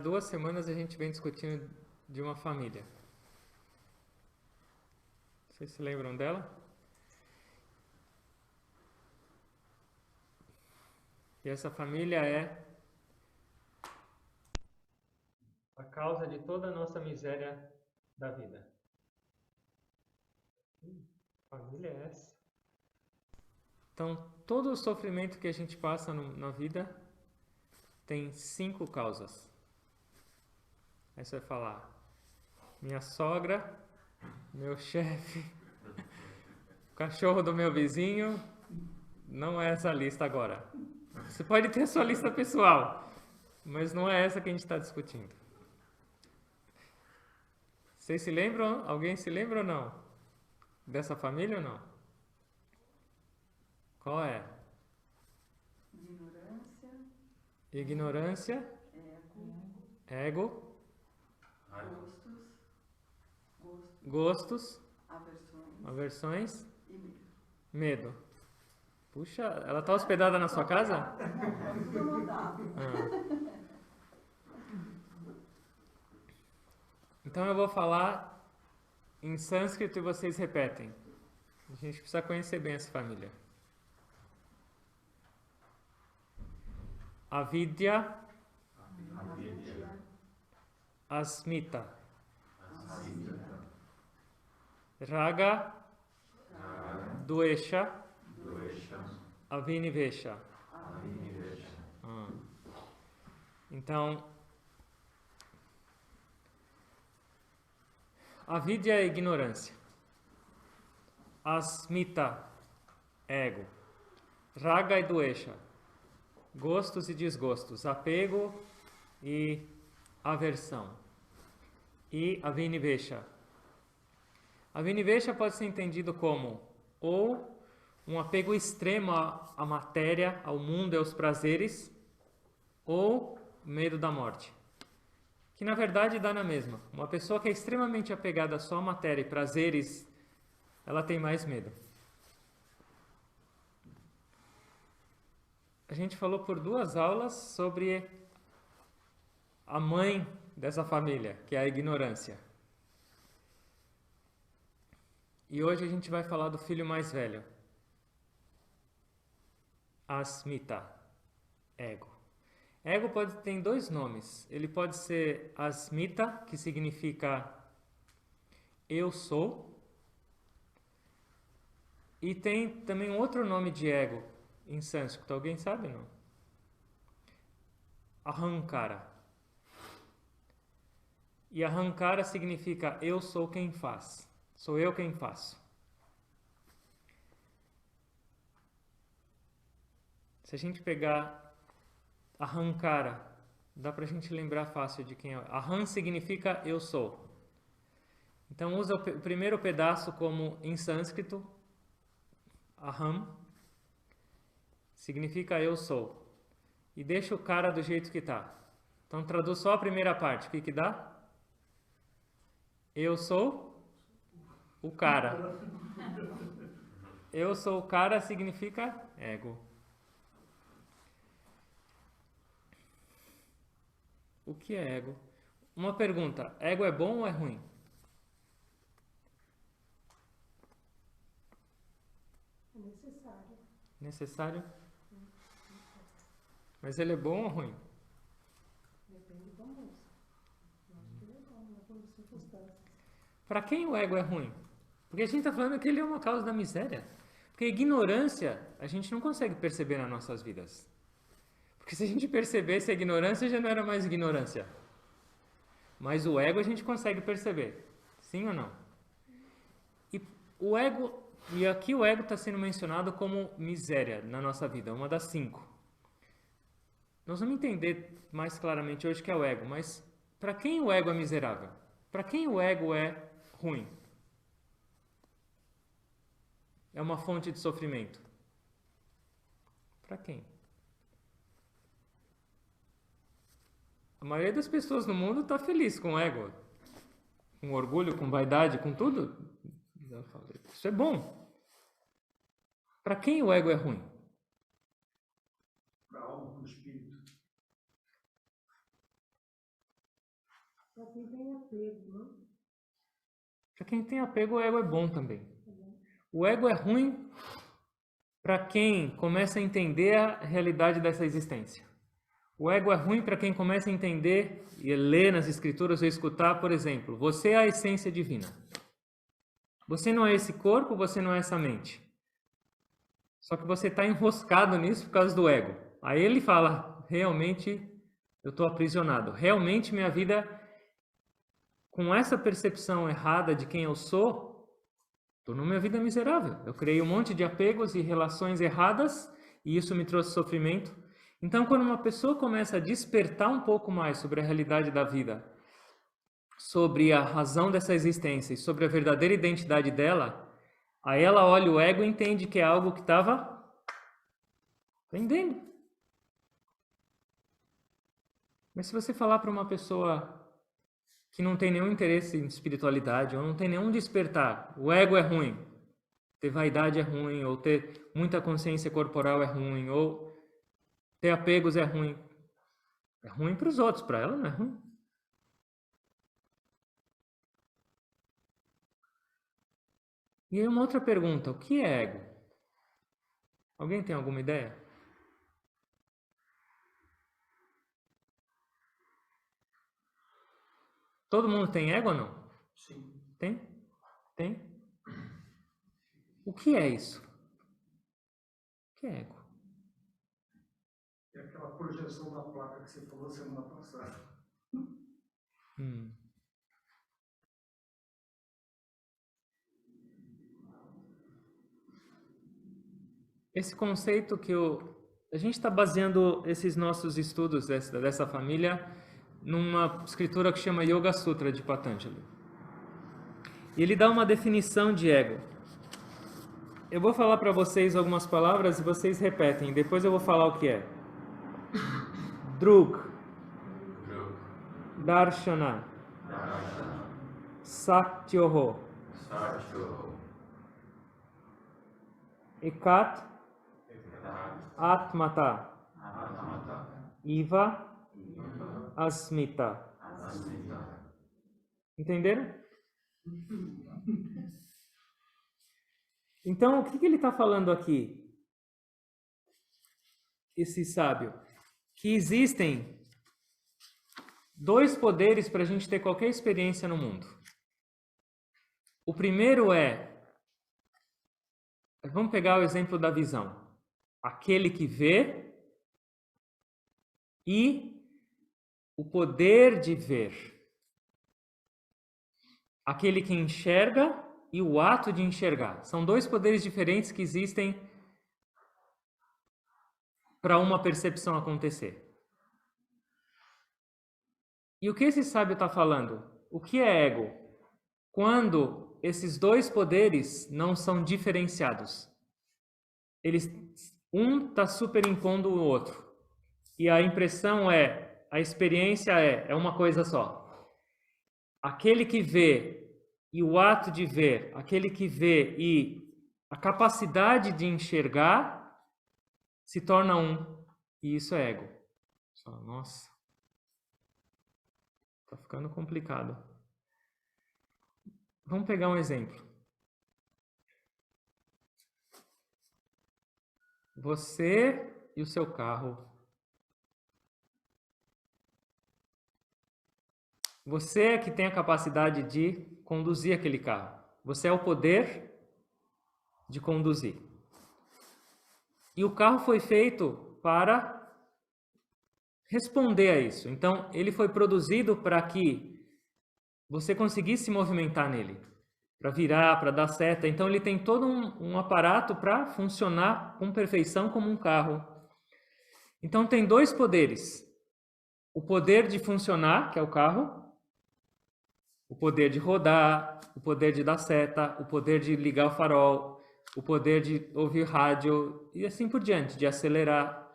2 semanas a gente vem discutindo de uma família. Vocês se lembram dela? E essa família é a causa de toda a nossa miséria da vida. Família é essa? Então, todo o sofrimento que a gente passa na vida tem 5 causas. Aí você vai falar, minha sogra, meu chefe, o cachorro do meu vizinho, não é essa lista agora. Você pode ter a sua lista pessoal, mas não é essa que a gente está discutindo. Vocês se lembram? Alguém se lembra ou não? Dessa família ou não? Qual é? Ignorância, ego, gostos, aversões, medo. Puxa, ela está hospedada na sua casa? Então eu vou falar em sânscrito e vocês repetem. A gente precisa conhecer bem essa família. Avidya, Asmita, Raga, Dvesha, Avinivesha. Então, avidya é ignorância. Asmita, ego. Raga e Dvesha, gostos e desgostos, apego e aversão. E Avinivesha. Avinivesha pode ser entendido como ou um apego extremo à matéria, ao mundo e aos prazeres, ou medo da morte. Que na verdade dá na mesma. Uma pessoa que é extremamente apegada só à matéria e prazeres, ela tem mais medo. A gente falou por 2 aulas sobre a mãe dessa família, que é a ignorância. E hoje a gente vai falar do filho mais velho. Asmita, ego. Ego pode ter 2 nomes. Ele pode ser Asmita, que significa eu sou. E tem também um outro nome de ego em sânscrito. Alguém sabe, não? Ahankara. E Ahankara significa eu sou quem faz. Sou eu quem faço. Se a gente pegar Ahankara, dá pra gente lembrar fácil de quem é. Aham significa eu sou. Então usa o primeiro pedaço como em sânscrito. Aham significa eu sou. E deixa o cara do jeito que tá. Então traduz só a primeira parte. O que que dá? Eu sou o cara. Eu sou o cara significa ego. O que é ego? Uma pergunta. Ego é bom ou é ruim? É necessário. Necessário? Mas ele é bom ou ruim? Depende da moça. Eu acho que ele é bom, nas circunstâncias. Para quem o ego é ruim? Porque a gente está falando que ele é uma causa da miséria. Porque ignorância a gente não consegue perceber nas nossas vidas. Porque se a gente percebesse a ignorância, já não era mais ignorância. Mas o ego a gente consegue perceber. Sim ou não? E o ego, e aqui o ego está sendo mencionado como miséria na nossa vida, uma das 5. Nós vamos entender mais claramente hoje o que é o ego, mas para quem o ego é miserável? Para quem o ego é ruim? É uma fonte de sofrimento? Para quem? A maioria das pessoas no mundo está feliz com o ego, com orgulho, com vaidade, com tudo. Isso é bom. Para quem o ego é ruim? Para a alma, para o espírito. Para quem tem apego, né? Para quem tem apego, o ego é bom também. O ego é ruim para quem começa a entender a realidade dessa existência. O ego é ruim para quem começa a entender e ler nas escrituras ou escutar, por exemplo, você é a essência divina. Você não é esse corpo, você não é essa mente. Só que você está enroscado nisso por causa do ego. Aí ele fala, realmente eu estou aprisionado. Realmente minha vida, com essa percepção errada de quem eu sou, tornou minha vida miserável. Eu criei um monte de apegos e relações erradas e isso me trouxe sofrimento. Então, quando uma pessoa começa a despertar um pouco mais sobre a realidade da vida, sobre a razão dessa existência e sobre a verdadeira identidade dela, aí ela olha o ego e entende que é algo que estava prendendo. Mas se você falar para uma pessoa que não tem nenhum interesse em espiritualidade ou não tem nenhum despertar, o ego é ruim, ter vaidade é ruim, ou ter muita consciência corporal é ruim, ou ter apegos é ruim. É ruim para os outros, para ela não é ruim. E aí uma outra pergunta, o que é ego? Alguém tem alguma ideia? Todo mundo tem ego ou não? Sim. Tem? Tem? O que é isso? O que é ego? É aquela projeção da placa que você falou semana passada. Esse conceito que a gente está baseando esses nossos estudos dessa família numa escritura que chama Yoga Sutra de Patanjali. E ele dá uma definição de ego. Eu vou falar para vocês algumas palavras e vocês repetem. Depois eu vou falar o que é. Drug, Darshana, Satyoho, Ekat, Atmata, Iva, Asmita. Entenderam? Então, o que ele está falando aqui? Esse sábio. Que existem dois poderes para a gente ter qualquer experiência no mundo. O primeiro vamos pegar o exemplo da visão. Aquele que vê e o poder de ver. Aquele que enxerga e o ato de enxergar. São dois poderes diferentes que existem para uma percepção acontecer. E o que esse sábio está falando? O que é ego? Quando esses dois poderes não são diferenciados. Um está superimpondo o outro. E a impressão a experiência é uma coisa só. Aquele que vê e o ato de ver, aquele que vê e a capacidade de enxergar se torna um. E isso é ego. Nossa. Tá ficando complicado. Vamos pegar um exemplo. Você e o seu carro. Você é que tem a capacidade de conduzir aquele carro. Você é o poder de conduzir. E o carro foi feito para responder a isso. Então, ele foi produzido para que você conseguisse se movimentar nele. Para virar, para dar seta. Então, ele tem todo um aparato para funcionar com perfeição como um carro. Então, tem dois poderes. O poder de funcionar, que é o carro. O poder de rodar, o poder de dar seta, o poder de ligar o farol, o poder de ouvir rádio e assim por diante, de acelerar.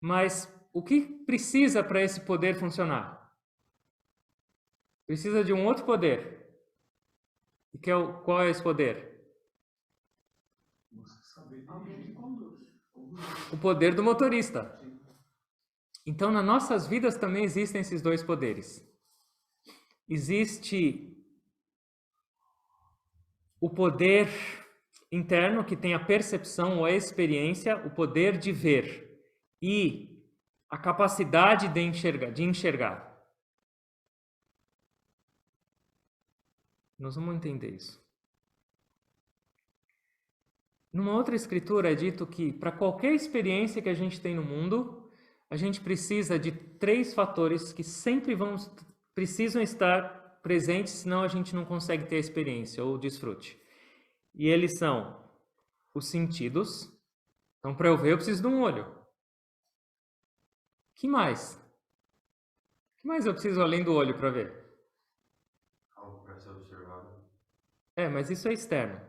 Mas o que precisa para esse poder funcionar? Precisa de um outro poder. E qual é esse poder? Alguém que conduz. O poder do motorista. Então, nas nossas vidas também existem esses dois poderes. existe o poder interno, que tem a percepção ou a experiência, o poder de ver e a capacidade de enxergar. Nós vamos entender isso. Numa outra escritura é dito que para qualquer experiência que a gente tem no mundo, a gente precisa de 3 fatores que sempre precisam estar presentes, senão a gente não consegue ter a experiência ou o desfrute. E eles são os sentidos. Então, para eu ver, eu preciso de um olho. Que mais? Que mais eu preciso além do olho para ver? Algo para ser observado. Mas isso é externo.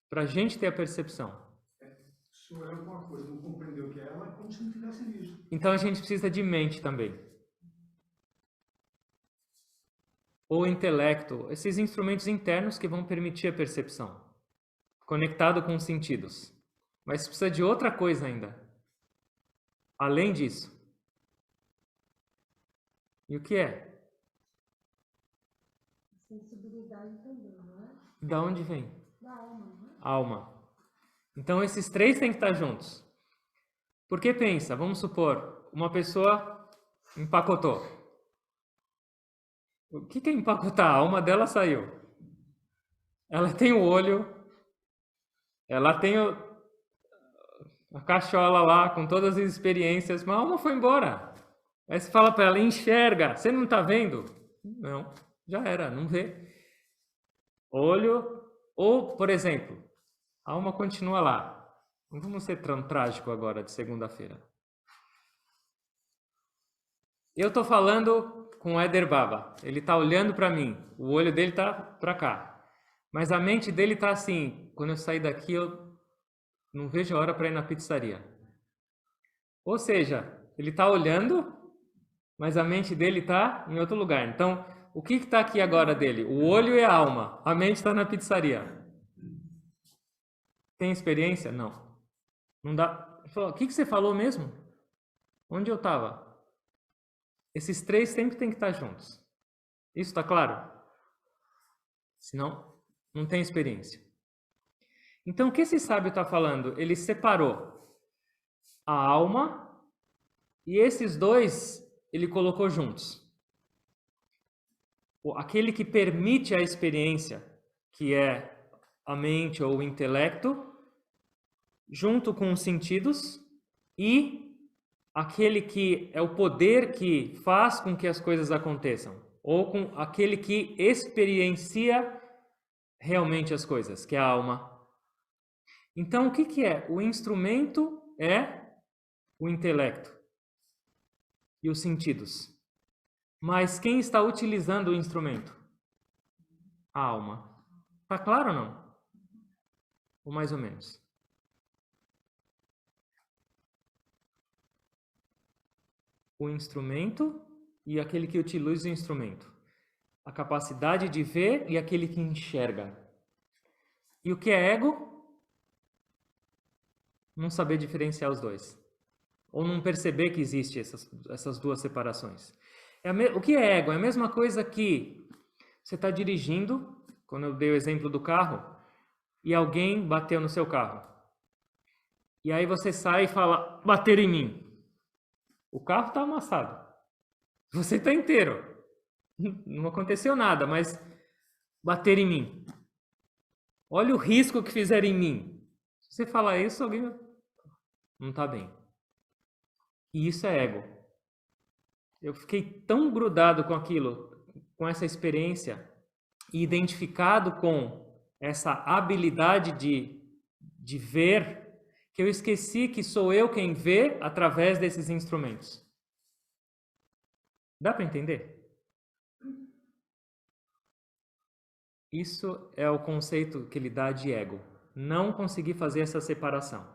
Para a gente ter a percepção. Se olhar para uma coisa, não compreender o que é ela, é como se não tivesse visto. Então a gente precisa de mente também. Ou intelecto, esses instrumentos internos que vão permitir a percepção, conectado com os sentidos. Mas precisa de outra coisa ainda, além disso. E o que é? Sensibilidade também, não é? Da onde vem? Da alma, não é? Alma. Então esses 3 têm que estar juntos. Porque pensa, vamos supor, uma pessoa empacotou. O que é empacotar? A alma dela saiu. Ela tem o olho, ela tem a cachola lá com todas as experiências, mas a alma foi embora. Aí você fala para ela, enxerga, você não está vendo? Não, já era, não vê. Olho, ou, por exemplo, a alma continua lá. Não vamos ser tão trágico agora de segunda-feira. Eu estou falando com o Éder Baba, ele está olhando para mim, o olho dele está para cá, mas a mente dele está assim, quando eu sair daqui eu não vejo a hora para ir na pizzaria. Ou seja, ele está olhando, mas a mente dele está em outro lugar. Então, o que está aqui agora dele? O olho e a alma, a mente está na pizzaria. Tem experiência? Não. Não dá. O que você falou mesmo? Onde eu estava? Esses 3 sempre têm que estar juntos. Isso está claro? Senão, não tem experiência. Então, o que esse sábio está falando? Ele separou a alma e esses 2 ele colocou juntos. Aquele que permite a experiência, que é a mente ou o intelecto, junto com os sentidos, e aquele que é o poder que faz com que as coisas aconteçam, ou com aquele que experiencia realmente as coisas, que é a alma. Então, o que é? O instrumento é o intelecto e os sentidos. Mas quem está utilizando o instrumento? A alma. Tá claro ou não? Ou mais ou menos? O instrumento e aquele que utiliza o instrumento. A capacidade de ver e aquele que enxerga. E o que é ego? Não saber diferenciar os 2. Ou não perceber que existe essas 2 separações. O que é ego? É a mesma coisa que você está dirigindo, quando eu dei o exemplo do carro, e alguém bateu no seu carro. E aí você sai e fala, bater em mim. O carro está amassado. Você está inteiro. Não aconteceu nada, mas bater em mim. Olha o risco que fizeram em mim. Se você falar isso, alguém não está bem. E isso é ego. Eu fiquei tão grudado com aquilo, com essa experiência, e identificado com essa habilidade de ver, que eu esqueci que sou eu quem vê através desses instrumentos. Dá para entender? Isso é o conceito que ele dá de ego. Não conseguir fazer essa separação.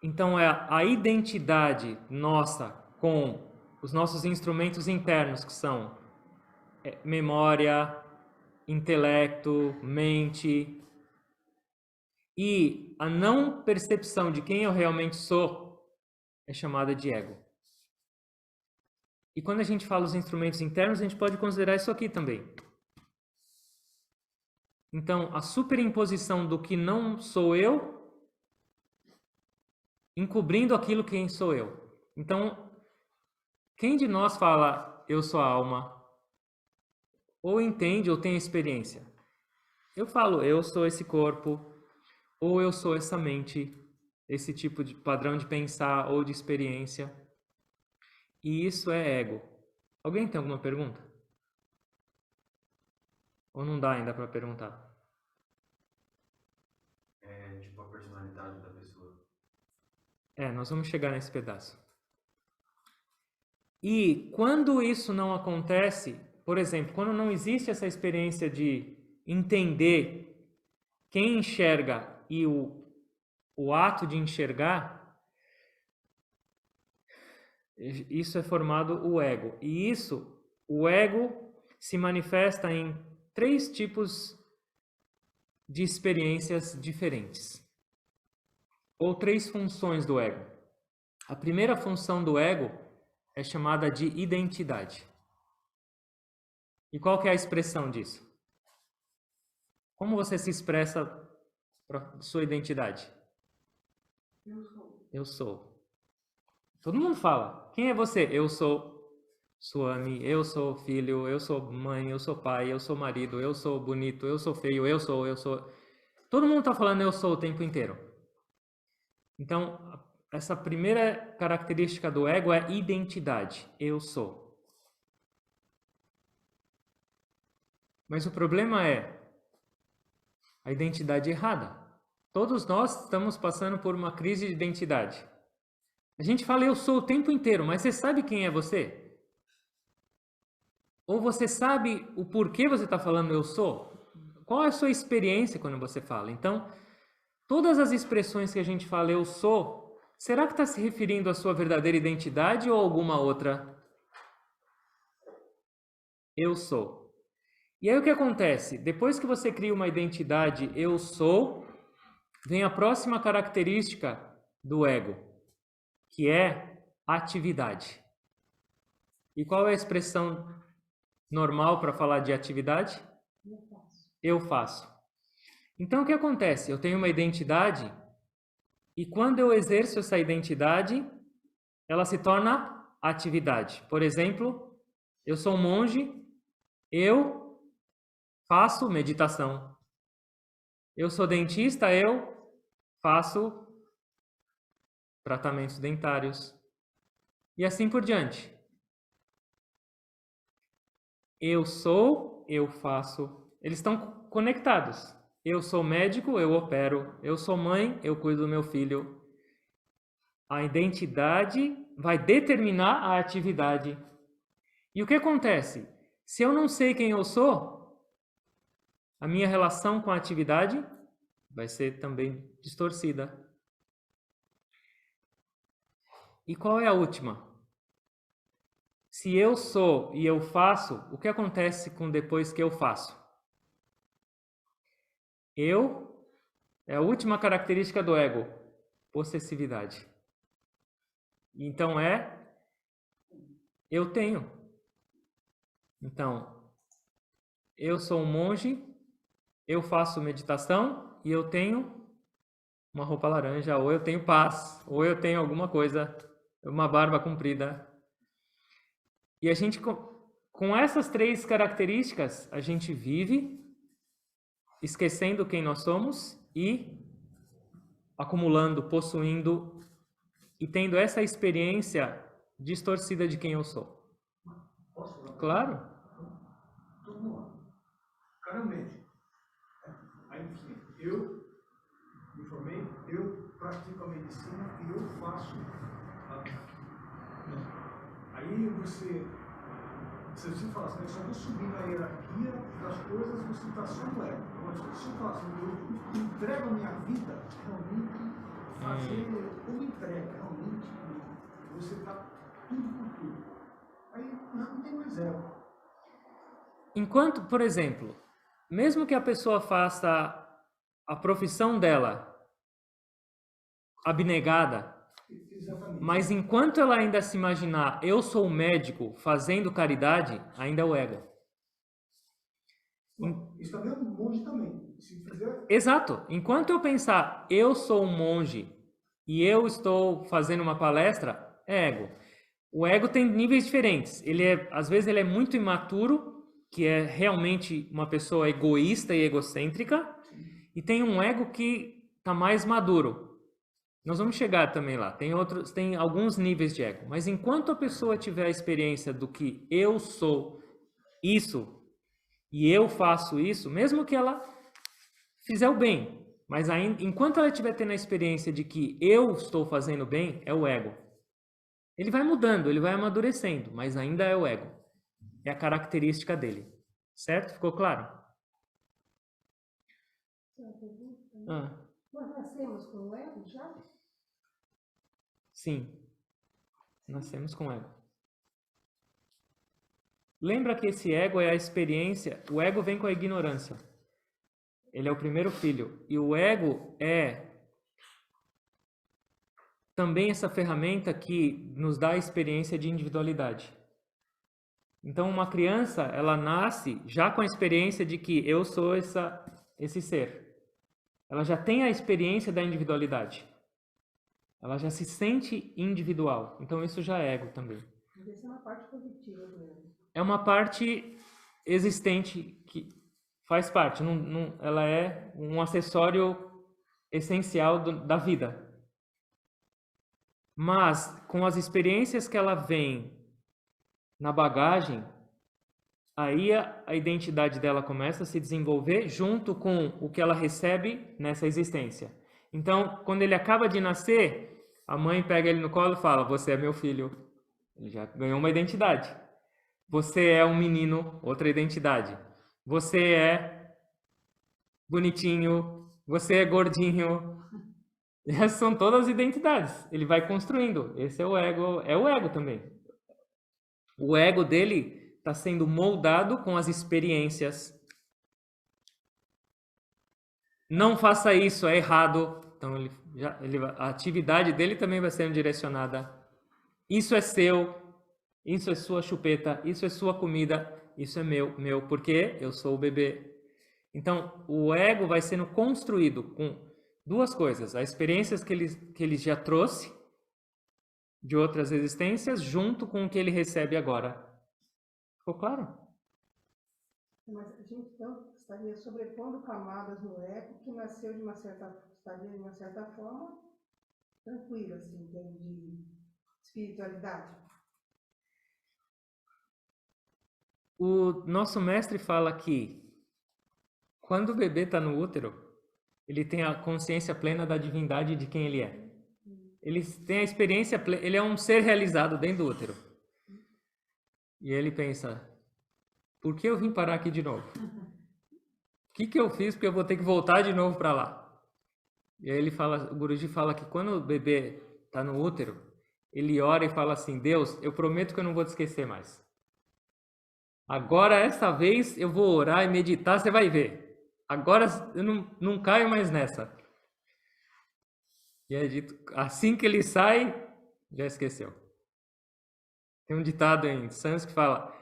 Então, é a identidade nossa com os nossos instrumentos internos, que são memória, intelecto, mente, e a não percepção de quem eu realmente sou é chamada de ego. E quando a gente fala os instrumentos internos, a gente pode considerar isso aqui também. Então, a superimposição do que não sou eu, encobrindo aquilo quem sou eu. Então, quem de nós fala, eu sou a alma, ou entende, ou tem experiência? Eu falo, eu sou esse corpo, ou eu sou essa mente, esse tipo de padrão de pensar ou de experiência. E isso é ego. Alguém tem alguma pergunta? Ou não dá ainda para perguntar? É tipo a personalidade da pessoa. Nós vamos chegar nesse pedaço. E quando isso não acontece, por exemplo, quando não existe essa experiência de entender quem enxerga e o ato de enxergar, isso é formado o ego. E o ego se manifesta em 3 tipos de experiências diferentes. Ou 3 funções do ego. A primeira função do ego é chamada de identidade. E qual que é a expressão disso? Como você se expressa para sua identidade? Eu sou. Eu sou. Todo mundo fala. Quem é você? Eu sou Suami, eu sou filho, eu sou mãe, eu sou pai, eu sou marido, eu sou bonito, eu sou feio, eu sou. Todo mundo está falando eu sou o tempo inteiro. Então, essa primeira característica do ego é identidade. Eu sou. Mas o problema é a identidade errada. Todos nós estamos passando por uma crise de identidade. A gente fala eu sou o tempo inteiro, mas você sabe quem é você? Ou você sabe o porquê você está falando eu sou? Qual é a sua experiência quando você fala? Então, todas as expressões que a gente fala eu sou, será que está se referindo à sua verdadeira identidade ou alguma outra? Eu sou. E aí o que acontece? Depois que você cria uma identidade eu sou, vem a próxima característica do ego, que é atividade. E qual é a expressão normal para falar de atividade? Eu faço. Eu faço. Então o que acontece? Eu tenho uma identidade e quando eu exerço essa identidade, ela se torna atividade. Por exemplo, eu sou um monge, eu faço meditação. Eu sou dentista, eu faço tratamentos dentários. E assim por diante. Eu sou, eu faço. Eles estão conectados. Eu sou médico, eu opero. Eu sou mãe, eu cuido do meu filho. A identidade vai determinar a atividade. E o que acontece? Se eu não sei quem eu sou, a minha relação com a atividade vai ser também distorcida. E qual é a última? Se eu sou e eu faço, o que acontece com depois que eu faço? Eu é a última característica do ego, possessividade. Então eu tenho. Então, eu sou um monge, eu faço meditação e eu tenho uma roupa laranja, ou eu tenho paz, ou eu tenho alguma coisa, uma barba comprida. E a gente, com essas 3 características, a gente vive esquecendo quem nós somos e acumulando, possuindo e tendo essa experiência distorcida de quem eu sou. Posso falar? Claro. Então, vamos lá. Caramente. Aí, enfim, eu me formei, eu pratico a medicina e eu faço Aí você fala assim, eu só vou subir na hierarquia das coisas, você está só no ego. Agora, se eu falar assim, eu entrego a minha vida realmente fazer, ou entrega realmente, você está tudo por tudo. Aí não tem mais ego. Enquanto, por exemplo, mesmo que a pessoa faça a profissão dela abnegada, Exatamente. Mas enquanto ela ainda se imaginar, eu sou o médico fazendo caridade, ainda é o ego. Bom, isso também é um monge também. Se fizer, Exato. Enquanto eu pensar, eu sou um monge e eu estou fazendo uma palestra, é ego. O ego tem níveis diferentes. Às vezes ele é muito imaturo, que é realmente uma pessoa egoísta e egocêntrica, e tem um ego que está mais maduro. Nós vamos chegar também lá. Tem alguns níveis de ego. Mas enquanto a pessoa tiver a experiência do que eu sou isso e eu faço isso, mesmo que ela fizer o bem, mas ainda, enquanto ela estiver tendo a experiência de que eu estou fazendo bem, é o ego. Ele vai mudando, ele vai amadurecendo, mas ainda é o ego. É a característica dele. Certo? Ficou claro? Ah, Nós nascemos com o ego já? sim. Nascemos com ego. Lembra que esse ego é a experiência. O ego vem com a ignorância. Ele é o primeiro filho. E o ego é também essa ferramenta que nos dá a experiência de individualidade. Então, uma criança, ela nasce já com a experiência de que eu sou esse ser. Ela já tem a experiência da individualidade. Ela já se sente individual. Então, isso já é ego também. Mas essa é uma parte positiva do ego. É uma parte existente que faz parte. Ela é um acessório essencial da vida. Mas, com as experiências que ela vem na bagagem, aí a identidade dela começa a se desenvolver junto com o que ela recebe nessa existência. Então, quando ele acaba de nascer, a mãe pega ele no colo e fala: "Você é meu filho." Ele já ganhou uma identidade. Você é um menino, outra identidade. Você é bonitinho, você é gordinho. Essas são todas identidades. Ele vai construindo. Esse é o ego também. O ego dele está sendo moldado com as experiências. Não faça isso, é errado. Então a atividade dele também vai sendo direcionada. Isso é seu, isso é sua chupeta, isso é sua comida, isso é meu, porque eu sou o bebê. Então, o ego vai sendo construído com duas coisas: as experiências que ele já trouxe de outras existências, junto com o que ele recebe agora. Ficou claro? Mas a gente então estaria sobrepondo camadas no ego que nasceu estaria de uma certa forma tranquila, assim, em termos de espiritualidade. O nosso mestre fala que quando o bebê está no útero, ele tem a consciência plena da divindade de quem ele é. Ele tem a experiência plena, ele é um ser realizado dentro do útero. E ele pensa: por que eu vim parar aqui de novo? O que eu fiz porque eu vou ter que voltar de novo para lá? E aí o Guruji fala que quando o bebê está no útero, ele ora e fala assim: Deus, eu prometo que eu não vou te esquecer mais. Agora, essa vez, eu vou orar e meditar, você vai ver. Agora eu não caio mais nessa. E é dito, assim que ele sai, já esqueceu. Tem um ditado em sânscrito que fala: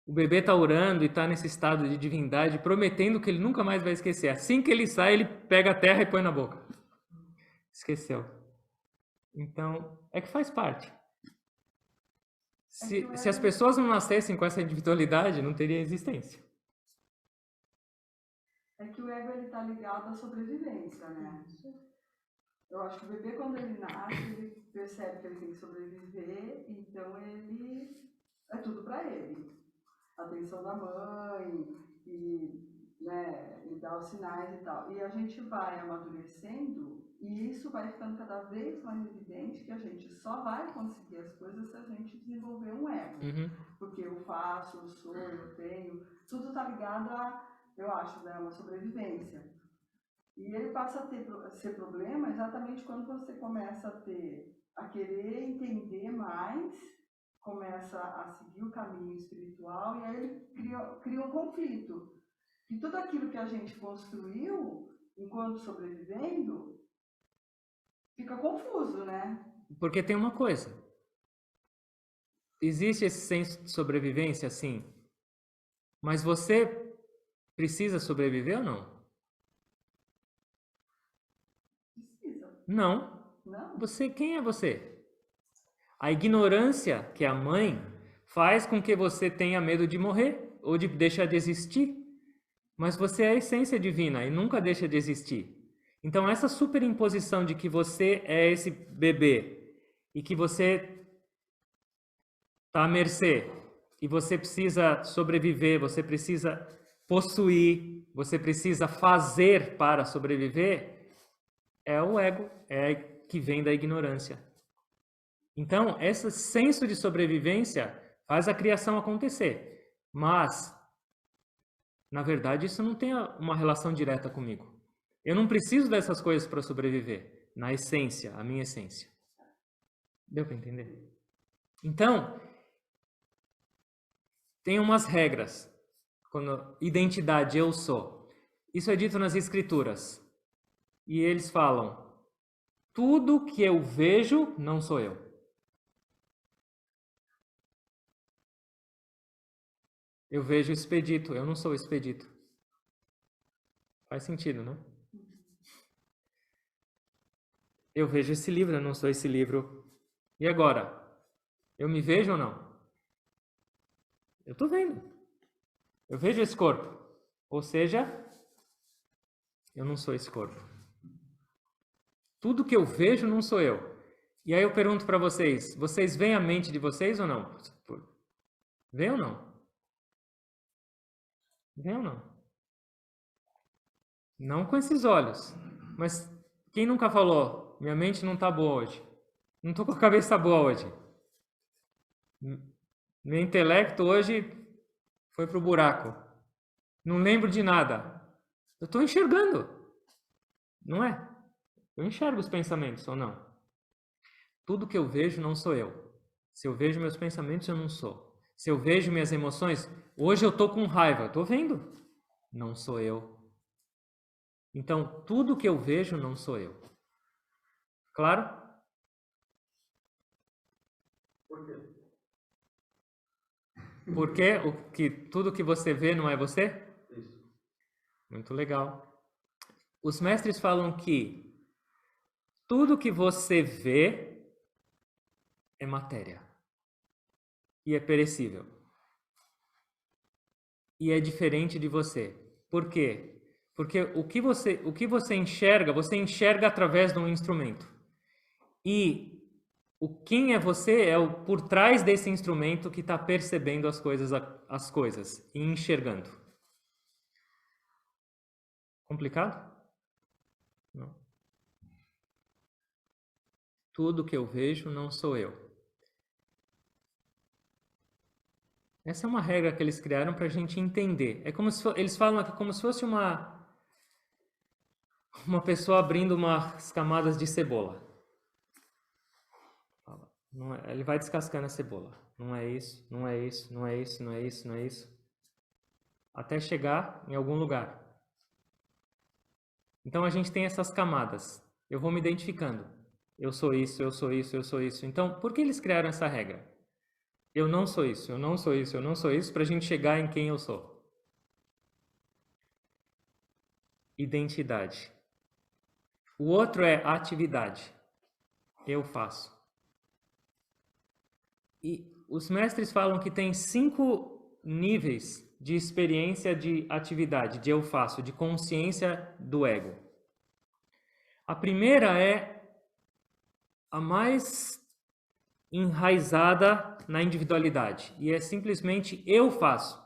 o bebê está orando e está nesse estado de divindade, prometendo que ele nunca mais vai esquecer. Assim que ele sai, ele pega a terra e põe na boca. Esqueceu. Então, é que faz parte. Se as pessoas não nascessem com essa individualidade, não teria existência. É que o ego está ligado à sobrevivência, né? Eu acho que o bebê, quando ele nasce, ele percebe que ele tem que sobreviver, então é tudo para ele. A atenção da mãe, e dar os sinais e tal. E a gente vai amadurecendo, e isso vai ficando cada vez mais evidente que a gente só vai conseguir as coisas se a gente desenvolver um ego. Uhum. Porque eu faço, eu sou, eu tenho, tudo está ligado a, eu acho, né, uma sobrevivência. E ele passa a ser problema exatamente quando você começa a querer entender mais, começa a seguir o caminho espiritual, e aí ele cria um conflito. E tudo aquilo que a gente construiu enquanto sobrevivendo fica confuso, né? Porque tem uma coisa. Existe esse senso de sobrevivência, sim. Mas você precisa sobreviver ou não? Precisa. Não. Não? Você, quem é você? A ignorância, que é a mãe, faz com que você tenha medo de morrer ou de deixar de existir. Mas você é a essência divina e nunca deixa de existir. Então, essa superimposição de que você é esse bebê e que você está à mercê e você precisa sobreviver, você precisa possuir, você precisa fazer para sobreviver, é o ego, é que vem da ignorância. Então, esse senso de sobrevivência faz a criação acontecer, mas, na verdade, isso não tem uma relação direta comigo. Eu não preciso dessas coisas para sobreviver, na essência, a minha essência. Deu para entender? Então, tem umas regras. Quando identidade, eu sou. Isso é dito nas escrituras. E eles falam: tudo que eu vejo não sou eu. Eu vejo o expedito, eu não sou o expedito. Faz sentido, né? Eu vejo esse livro, eu não sou esse livro. E agora? Eu me vejo ou não? Eu estou vendo. Eu vejo esse corpo. Ou seja, eu não sou esse corpo. Tudo que eu vejo não sou eu. E aí eu pergunto para vocês: vocês veem a mente de vocês ou não? Vê ou não? Vê ou não? Não com esses olhos. Mas quem nunca falou: minha mente não está boa hoje? Não estou com a cabeça boa hoje. Meu intelecto hoje foi pro buraco. Não lembro de nada. Eu estou enxergando. Não é? Eu enxergo os pensamentos ou não? Tudo que eu vejo não sou eu. Se eu vejo meus pensamentos, eu não sou. Se eu vejo minhas emoções, hoje eu estou com raiva. Estou vendo. Não sou eu. Então, tudo que eu vejo não sou eu. Claro? Por quê? Porque tudo que você vê não é você? Isso. Muito legal. Os mestres falam que tudo que você vê é matéria e é perecível. E é diferente de você. Por quê? Porque o que você enxerga através de um instrumento. E quem é você é o por trás desse instrumento que está percebendo as coisas e enxergando. Complicado? Não. Tudo que eu vejo não sou eu. Essa é uma regra que eles criaram para a gente entender. É como se eles falam aqui como se fosse uma pessoa abrindo umas camadas de cebola. Ele vai descascando a cebola. Não é isso, não é isso, não é isso, não é isso, não é isso. Até chegar em algum lugar. Então a gente tem essas camadas. Eu vou me identificando. Eu sou isso, eu sou isso, eu sou isso. Então, por que eles criaram essa regra? Eu não sou isso, eu não sou isso, eu não sou isso, para a gente chegar em quem eu sou. Identidade. O outro é atividade. Eu faço. E os mestres falam que tem 5 níveis de experiência de atividade, de eu faço, de consciência do ego. A primeira é a mais enraizada na individualidade, e é simplesmente eu faço.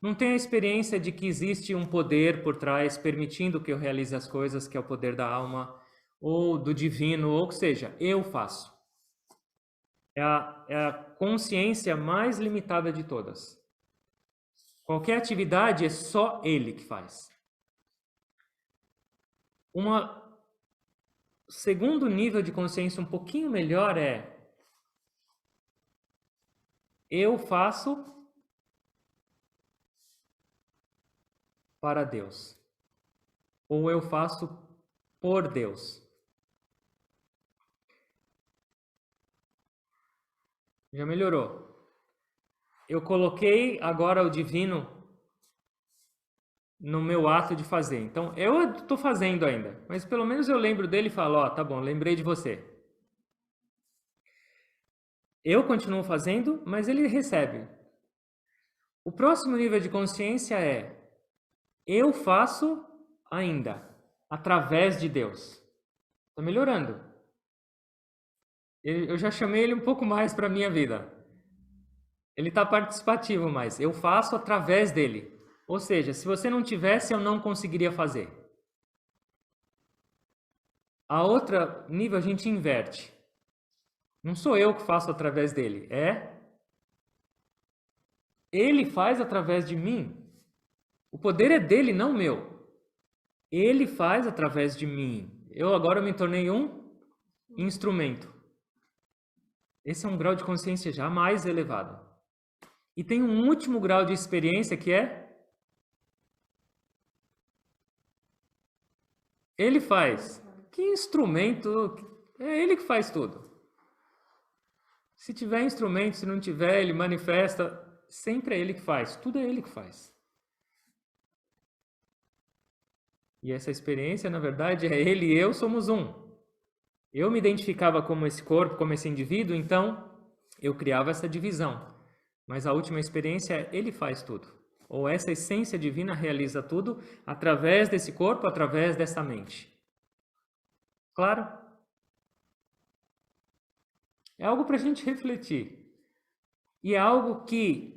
Não tem a experiência de que existe um poder por trás permitindo que eu realize as coisas, que é o poder da alma, ou do divino, ou que seja, eu faço. É a consciência mais limitada de todas. Qualquer atividade é só ele que faz. Segundo nível de consciência um pouquinho melhor é: eu faço para Deus. Ou eu faço por Deus. Já melhorou. Eu coloquei agora o divino no meu ato de fazer. Então, eu estou fazendo ainda, mas pelo menos eu lembro dele e falo, ó, tá bom, lembrei de você. Eu continuo fazendo, mas ele recebe. O próximo nível de consciência é, eu faço ainda, através de Deus. Está melhorando. Eu já chamei ele um pouco mais para a minha vida. Ele está participativo mais. Eu faço através dele. Ou seja, se você não tivesse, eu não conseguiria fazer. A outra nível a gente inverte. Não sou eu que faço através dele, ele faz através de mim. O poder é dele, não meu. Ele faz através de mim. Eu agora me tornei um instrumento. Esse é um grau de consciência já mais elevado. E tem um último grau de experiência que é ele faz. Que instrumento? É ele que faz tudo. Se tiver instrumento, se não tiver, ele manifesta. Sempre é ele que faz. Tudo é ele que faz. E essa experiência, na verdade, é ele e eu somos um. Eu me identificava como esse corpo, como esse indivíduo, então eu criava essa divisão. Mas a última experiência é ele faz tudo. Ou essa essência divina realiza tudo através desse corpo, através dessa mente. Claro? É algo para a gente refletir. E é algo que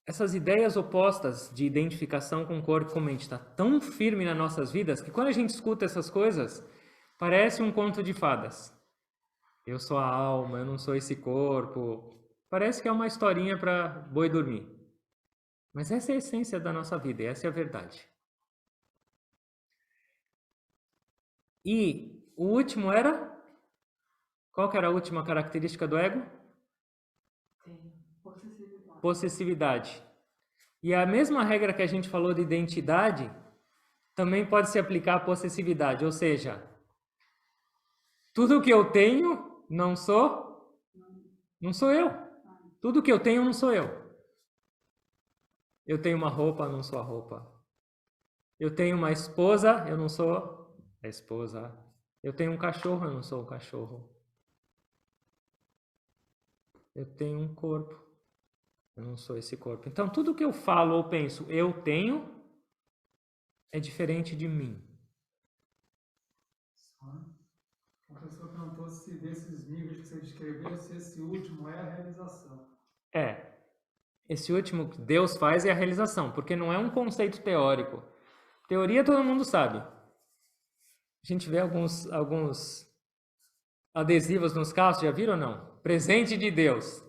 essas ideias opostas de identificação com o corpo e com a mente está tão firme nas nossas vidas que quando a gente escuta essas coisas, parece um conto de fadas. Eu sou a alma, eu não sou esse corpo. Parece que é uma historinha para boi dormir. Mas essa é a essência da nossa vida, e essa é a verdade. E o último era... Qual que era a última característica do ego? Possessividade. Possessividade. E a mesma regra que a gente falou de identidade também pode se aplicar à possessividade. Ou seja, tudo que eu tenho não sou eu. Tudo que eu tenho não sou eu. Eu tenho uma roupa, não sou a roupa. Eu tenho uma esposa, eu não sou a esposa. Eu tenho um cachorro, eu não sou o cachorro. Eu tenho um corpo, eu não sou esse corpo. Então, tudo que eu falo ou penso, eu tenho, é diferente de mim. A pessoa perguntou se desses níveis que você descreveu, se esse último é a realização. Esse último que Deus faz é a realização, porque não é um conceito teórico. Teoria todo mundo sabe. A gente vê alguns adesivos nos carros, já viram ou não? Presente de Deus.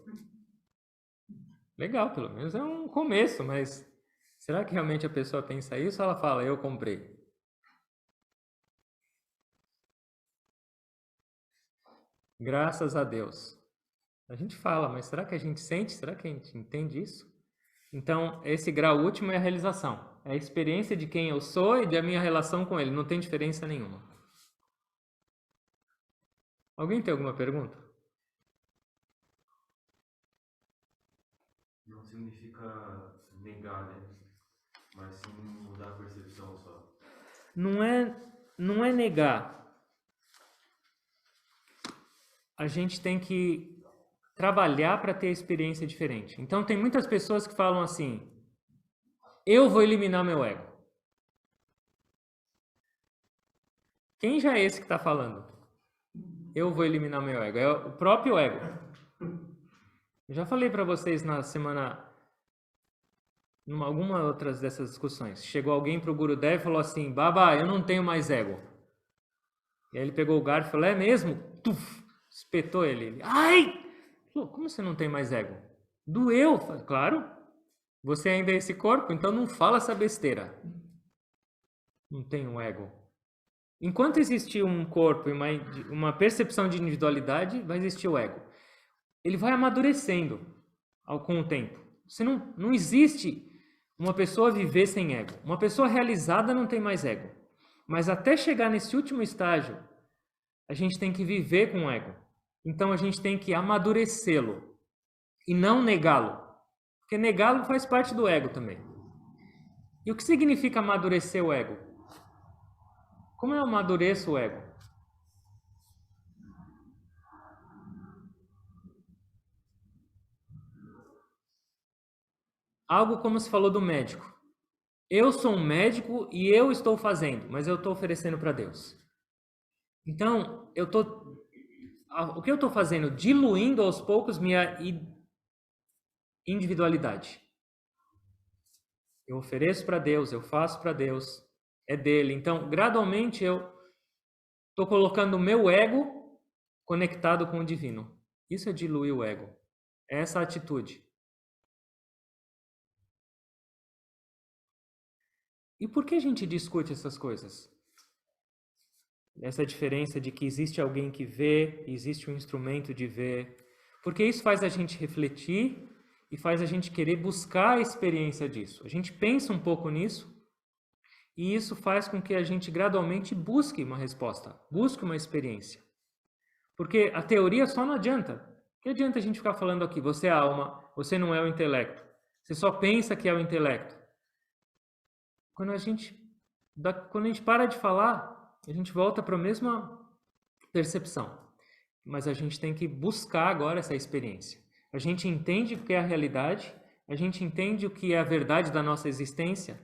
Legal, pelo menos é um começo, mas será que realmente a pessoa pensa isso ou ela fala, eu comprei? Graças a Deus. A gente fala, mas será que a gente sente? Será que a gente entende isso? Então, esse grau último é a realização. É a experiência de quem eu sou e da minha relação com ele. Não tem diferença nenhuma. Alguém tem alguma pergunta? Não significa negar, né? Mas sim mudar a percepção só. Não é negar. A gente tem que trabalhar para ter experiência diferente. Então, tem muitas pessoas que falam assim, eu vou eliminar meu ego. Quem já é esse que está falando? Eu vou eliminar meu ego. É o próprio ego. Eu já falei para vocês na semana, em alguma outras dessas discussões. Chegou alguém para o Gurudev e falou assim, Baba, eu não tenho mais ego. E aí ele pegou o garfo e falou, é mesmo? Tuf, espetou ele. Ai! Como você não tem mais ego? Doeu. Claro. Você ainda é esse corpo, então não fala essa besteira. Não tem um ego. Enquanto existir um corpo e uma percepção de individualidade, vai existir o ego. Ele vai amadurecendo com o tempo. Não existe uma pessoa viver sem ego. Uma pessoa realizada não tem mais ego. Mas até chegar nesse último estágio, a gente tem que viver com o ego. Então a gente tem que amadurecê-lo e não negá-lo, porque negá-lo faz parte do ego também. E o que significa amadurecer o ego? Como eu amadureço o ego? Algo como se falou do médico. Eu sou um médico e eu estou fazendo, mas eu estou oferecendo para Deus. Então, o que eu estou fazendo? Diluindo aos poucos minha individualidade. Eu ofereço para Deus, eu faço para Deus, é dele. Então, gradualmente eu estou colocando o meu ego conectado com o divino. Isso é diluir o ego. É essa atitude. E por que a gente discute essas coisas? Essa diferença de que existe alguém que vê, existe um instrumento de ver. Porque isso faz a gente refletir e faz a gente querer buscar a experiência disso. A gente pensa um pouco nisso e isso faz com que a gente gradualmente busque uma resposta, busque uma experiência. Porque a teoria só não adianta. Que adianta a gente ficar falando aqui, você é a alma, você não é o intelecto. Você só pensa que é o intelecto. Quando a gente para de falar, a gente volta para a mesma percepção. Mas a gente tem que buscar agora essa experiência. A gente entende o que é a realidade, a gente entende o que é a verdade da nossa existência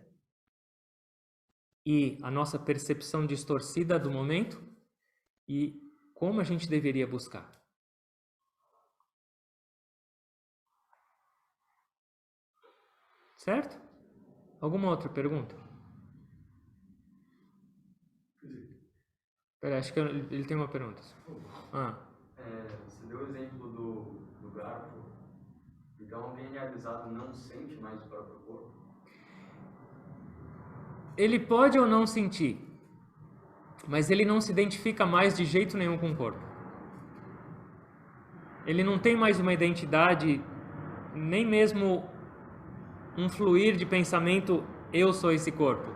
e a nossa percepção distorcida do momento e como a gente deveria buscar. Certo? Alguma outra pergunta? Pera, acho que ele tem uma pergunta. Você deu o exemplo do garfo. Então, alguém realizado não sente mais o próprio corpo? Ele pode ou não sentir, mas ele não se identifica mais de jeito nenhum com o corpo. Ele não tem mais uma identidade, nem mesmo um fluir de pensamento, eu sou esse corpo,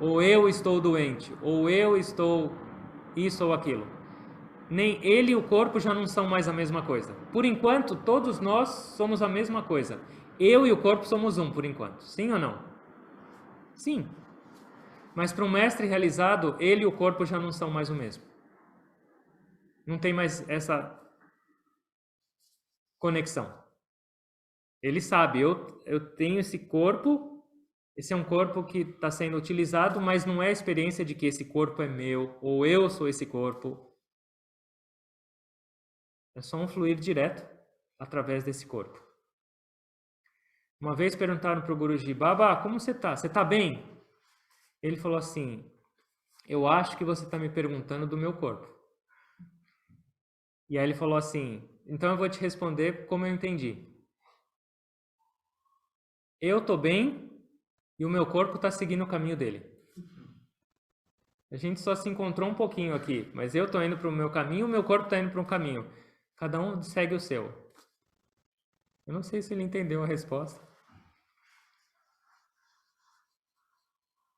ou eu estou doente, ou eu estou isso ou aquilo. Nem ele e o corpo já não são mais a mesma coisa. Por enquanto, todos nós somos a mesma coisa. Eu e o corpo somos um, por enquanto. Sim ou não? Sim. Mas para um mestre realizado, ele e o corpo já não são mais o mesmo. Não tem mais essa conexão. Ele sabe, eu tenho esse corpo, esse é um corpo que está sendo utilizado, mas não é a experiência de que esse corpo é meu, ou eu sou esse corpo. É só um fluir direto através desse corpo. Uma vez perguntaram para o Guruji, Baba, como você está? Você está bem? Ele falou assim, eu acho que você está me perguntando do meu corpo. E aí ele falou assim, então eu vou te responder como eu entendi. Eu estou bem e o meu corpo está seguindo o caminho dele. A gente só se encontrou um pouquinho aqui, mas eu estou indo para o meu caminho, o meu corpo está indo para um caminho. Cada um segue o seu. Eu não sei se ele entendeu a resposta.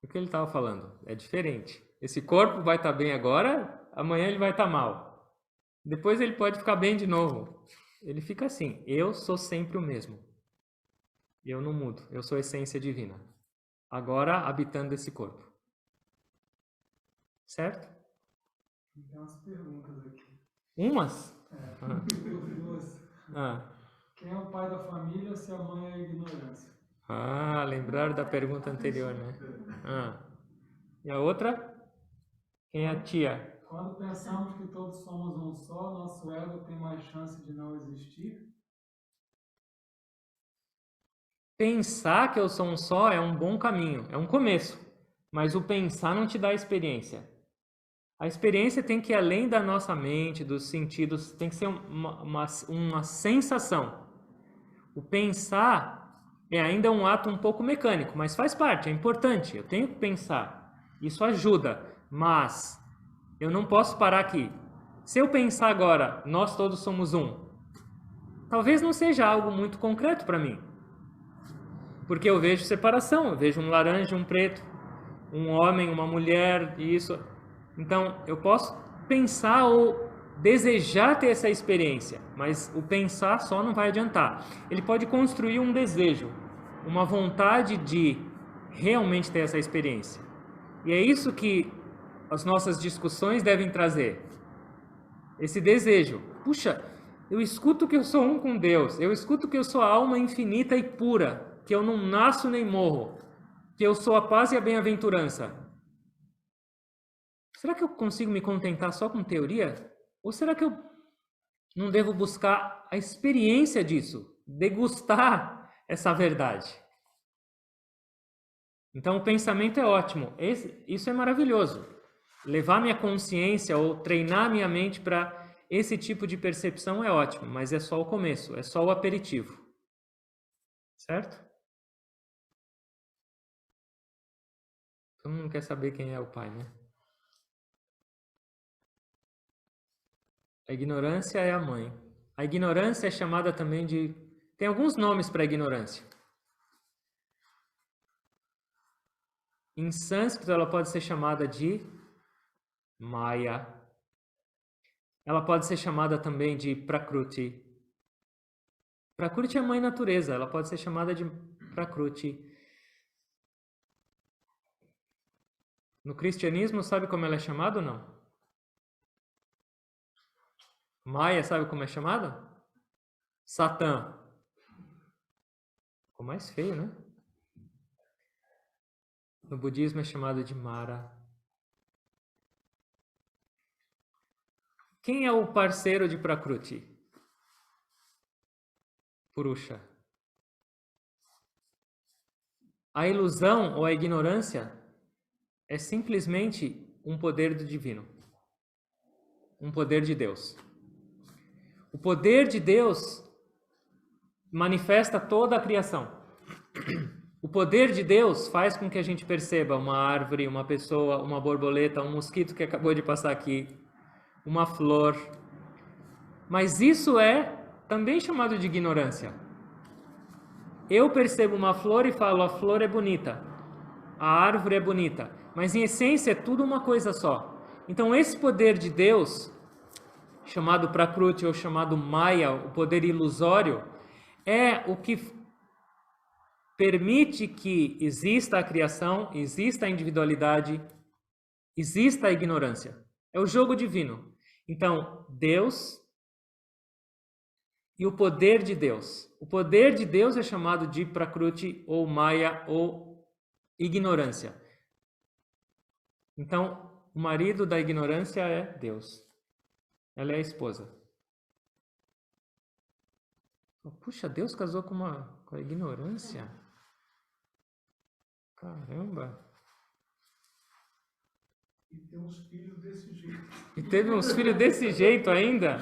O que ele estava falando? É diferente. Esse corpo vai estar bem agora, amanhã ele vai estar mal. Depois ele pode ficar bem de novo. Ele fica assim, eu sou sempre o mesmo. Eu não mudo, eu sou a essência divina. Agora habitando esse corpo. Certo? Tem umas perguntas aqui. Umas? Duas. Ah. Quem é o pai da família se a mãe é a ignorância? Ah, lembraram da pergunta anterior, né? Ah. E a outra? Quem é a tia? Quando pensamos que todos somos um só, nosso ego tem mais chance de não existir? Pensar que eu sou um só é um bom caminho, é um começo. Mas o pensar não te dá experiência. A experiência tem que ir além da nossa mente, dos sentidos, tem que ser uma sensação. O pensar é ainda um ato um pouco mecânico, mas faz parte, é importante. Eu tenho que pensar, isso ajuda, mas eu não posso parar aqui. Se eu pensar agora, nós todos somos um, talvez não seja algo muito concreto para mim. Porque eu vejo separação, eu vejo um laranja e um preto, um homem, uma mulher, e isso. Então, eu posso pensar ou desejar ter essa experiência, mas o pensar só não vai adiantar. Ele pode construir um desejo, uma vontade de realmente ter essa experiência. E é isso que as nossas discussões devem trazer. Esse desejo. Puxa, eu escuto que eu sou um com Deus, eu escuto que eu sou a alma infinita e pura, que eu não nasço nem morro, que eu sou a paz e a bem-aventurança. Será que eu consigo me contentar só com teoria? Ou será que eu não devo buscar a experiência disso, degustar essa verdade? Então o pensamento é ótimo, isso é maravilhoso. Levar minha consciência ou treinar minha mente para esse tipo de percepção é ótimo, mas é só o começo, é só o aperitivo. Certo? Todo mundo quer saber quem é o pai, né? A ignorância é a mãe. A ignorância é chamada também de... Tem alguns nomes para a ignorância. Em sânscrito ela pode ser chamada de Maya. Ela pode ser chamada também de Prakruti. Prakruti é a mãe natureza, ela pode ser chamada de Prakruti. No cristianismo, sabe como ela é chamada ou não? Maya, sabe como é chamada? Satã. Ficou mais feio, né? No budismo é chamado de Mara. Quem é o parceiro de Prakruti? Purusha. A ilusão ou a ignorância é simplesmente um poder do divino. Um poder de Deus. O poder de Deus manifesta toda a criação. O poder de Deus faz com que a gente perceba uma árvore, uma pessoa, uma borboleta, um mosquito que acabou de passar aqui, uma flor. Mas isso é também chamado de ignorância. Eu percebo uma flor e falo, a flor é bonita, a árvore é bonita, mas em essência é tudo uma coisa só. Então esse poder de Deus, chamado Prakruti ou chamado Maya, o poder ilusório, é o que permite que exista a criação, exista a individualidade, exista a ignorância. É o jogo divino. Então, Deus e o poder de Deus. O poder de Deus é chamado de Prakruti ou Maya ou ignorância. Então, o marido da ignorância é Deus. Ela é a esposa. Puxa, Deus casou com a ignorância? Caramba! E tem uns filhos desse jeito. E teve uns filhos desse jeito ainda?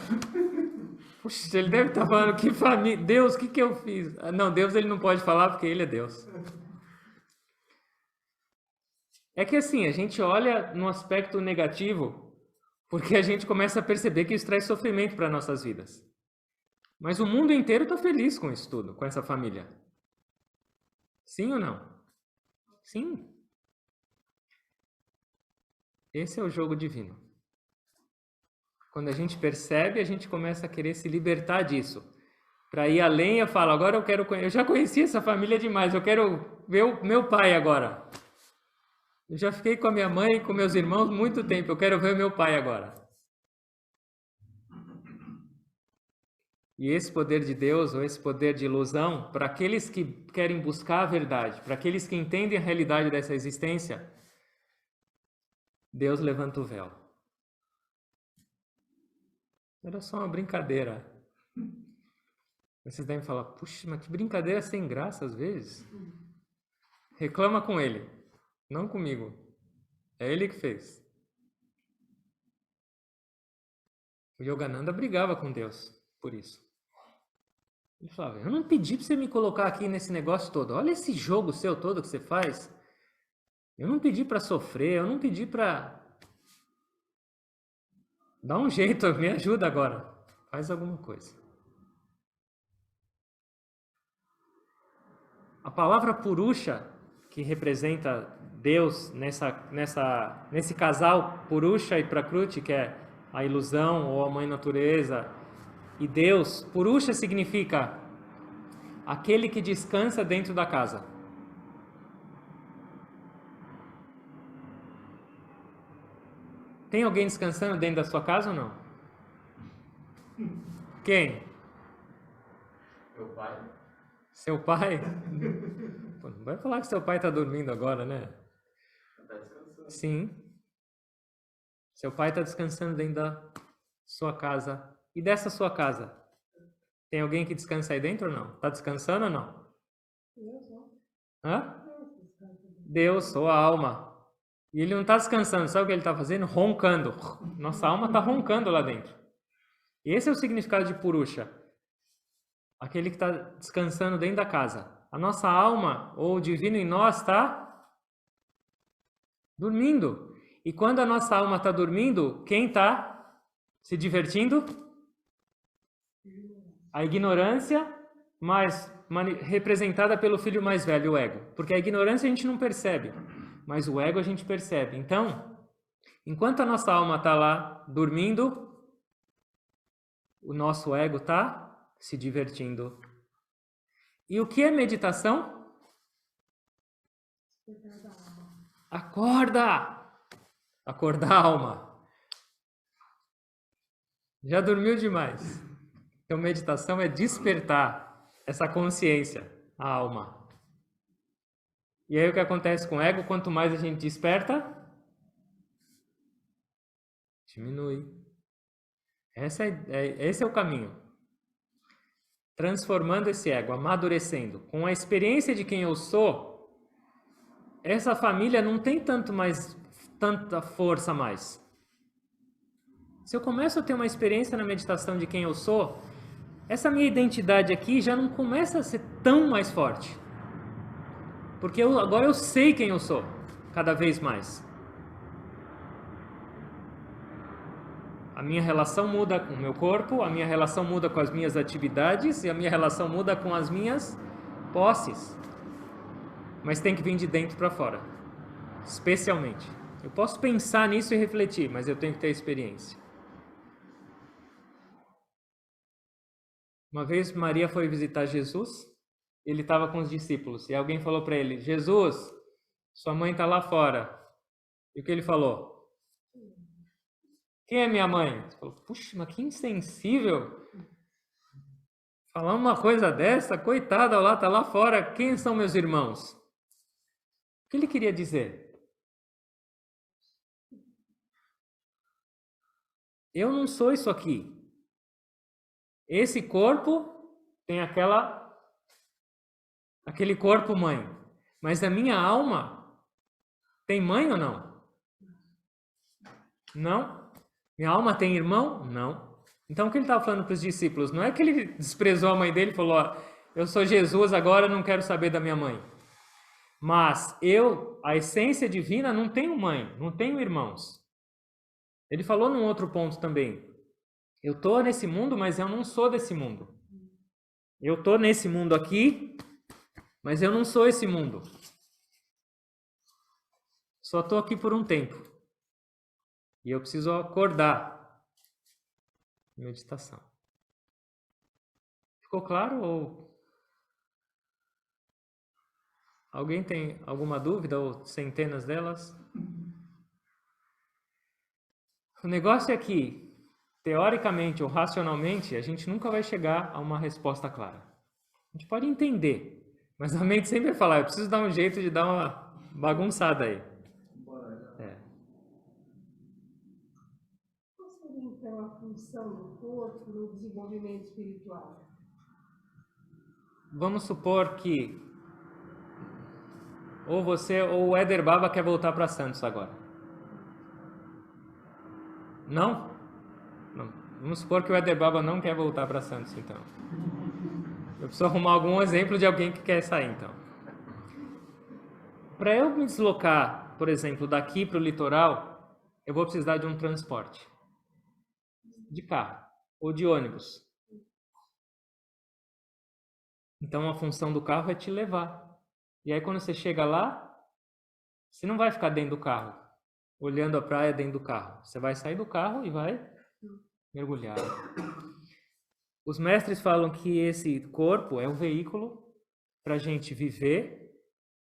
Puxa, ele deve estar falando, que família... Deus, o que eu fiz? Não, Deus ele não pode falar porque ele é Deus. É que assim, a gente olha no aspecto negativo porque a gente começa a perceber que isso traz sofrimento para nossas vidas. Mas o mundo inteiro está feliz com isso tudo, com essa família. Sim ou não? Sim. Esse é o jogo divino. Quando a gente percebe, a gente começa a querer se libertar disso. Para ir além, eu falo, agora eu quero conhecer. Eu já conheci essa família demais, eu quero ver o meu pai agora. Eu já fiquei com a minha mãe e com meus irmãos muito tempo, eu quero ver o meu pai agora. E esse poder de Deus, ou esse poder de ilusão, para aqueles que querem buscar a verdade, para aqueles que entendem a realidade dessa existência, Deus levanta o véu. Era só uma brincadeira. Vocês devem falar, puxa, mas que brincadeira sem graça às vezes. Reclama com ele, não comigo. É ele que fez. O Yogananda brigava com Deus por isso. Ele falava, eu não pedi para você me colocar aqui nesse negócio todo. Olha esse jogo seu todo que você faz. Eu não pedi para sofrer, eu não pedi para... Dá um jeito, me ajuda agora. Faz alguma coisa. A palavra Purusha, que representa Deus nesse casal Purusha e Prakruti, que é a ilusão ou a mãe natureza e Deus, Purusha significa aquele que descansa dentro da casa. Tem alguém descansando dentro da sua casa ou não? Quem? Meu pai. Seu pai? Pô, não vai falar que seu pai está dormindo agora, né? Tá descansando. Sim. Seu pai está descansando dentro da sua casa. E dessa sua casa? Tem alguém que descansa aí dentro ou não? Está descansando ou não? Hã? Deus, ou a alma. E ele não está descansando, sabe o que ele está fazendo? Roncando. Nossa alma está roncando lá dentro. E esse é o significado de Purusha. Aquele que está descansando dentro da casa. A nossa alma, ou o divino em nós, está dormindo. E quando a nossa alma está dormindo, quem está se divertindo? A ignorância, mas representada pelo filho mais velho, o ego. Porque a ignorância a gente não percebe, mas o ego a gente percebe. Então, enquanto a nossa alma está lá dormindo, o nosso ego está se divertindo. E o que é meditação? Acorda! Acordar a alma. Já dormiu demais. Então, meditação é despertar essa consciência, a alma. E aí o que acontece com o ego? Quanto mais a gente desperta, diminui. Esse é o caminho. Transformando esse ego, amadurecendo. Com a experiência de quem eu sou, essa família não tem tanta força mais. Se eu começo a ter uma experiência na meditação de quem eu sou, essa minha identidade aqui já não começa a ser tão mais forte. Porque agora eu sei quem eu sou, cada vez mais. A minha relação muda com o meu corpo, a minha relação muda com as minhas atividades e a minha relação muda com as minhas posses. Mas tem que vir de dentro para fora, especialmente. Eu posso pensar nisso e refletir, mas eu tenho que ter experiência. Uma vez Maria foi visitar Jesus, ele estava com os discípulos e alguém falou para ele: Jesus, sua mãe está lá fora. E o que ele falou? Quem é minha mãe? Ele falou: puxa, mas que insensível. Falar uma coisa dessa, coitada, lá está lá fora. Quem são meus irmãos? O que ele queria dizer? Eu não sou isso aqui. Esse corpo tem aquele corpo mãe. Mas a minha alma tem mãe ou não? Não? Minha alma tem irmão? Não. Então o que ele estava falando para os discípulos? Não é que ele desprezou a mãe dele e falou: ó, eu sou Jesus, agora não quero saber da minha mãe. Mas a essência divina, não tenho mãe, não tenho irmãos. Ele falou num outro ponto também. Eu estou nesse mundo, mas eu não sou desse mundo. Eu estou nesse mundo aqui, mas eu não sou esse mundo. Só estou aqui por um tempo. E eu preciso acordar. Meditação. Ficou claro? Ou alguém tem alguma dúvida ou centenas delas? O negócio é que, teoricamente ou racionalmente, a gente nunca vai chegar a uma resposta clara. A gente pode entender, mas a mente sempre vai falar: eu preciso dar um jeito de dar uma bagunçada aí. Qual seria então a função do corpo no desenvolvimento espiritual? Vamos supor que ou você ou o Éder Baba quer voltar para Santos agora. Não? Não. Vamos supor que o Éder Baba não quer voltar para Santos, então. Eu preciso arrumar algum exemplo de alguém que quer sair, então. Para eu me deslocar, por exemplo, daqui para o litoral, eu vou precisar de um transporte. De carro ou de ônibus. Então a função do carro é te levar. E aí quando você chega lá, você não vai ficar dentro do carro, olhando a praia dentro do carro. Você vai sair do carro e vai mergulhar. Os mestres falam que esse corpo é um veículo para a gente viver,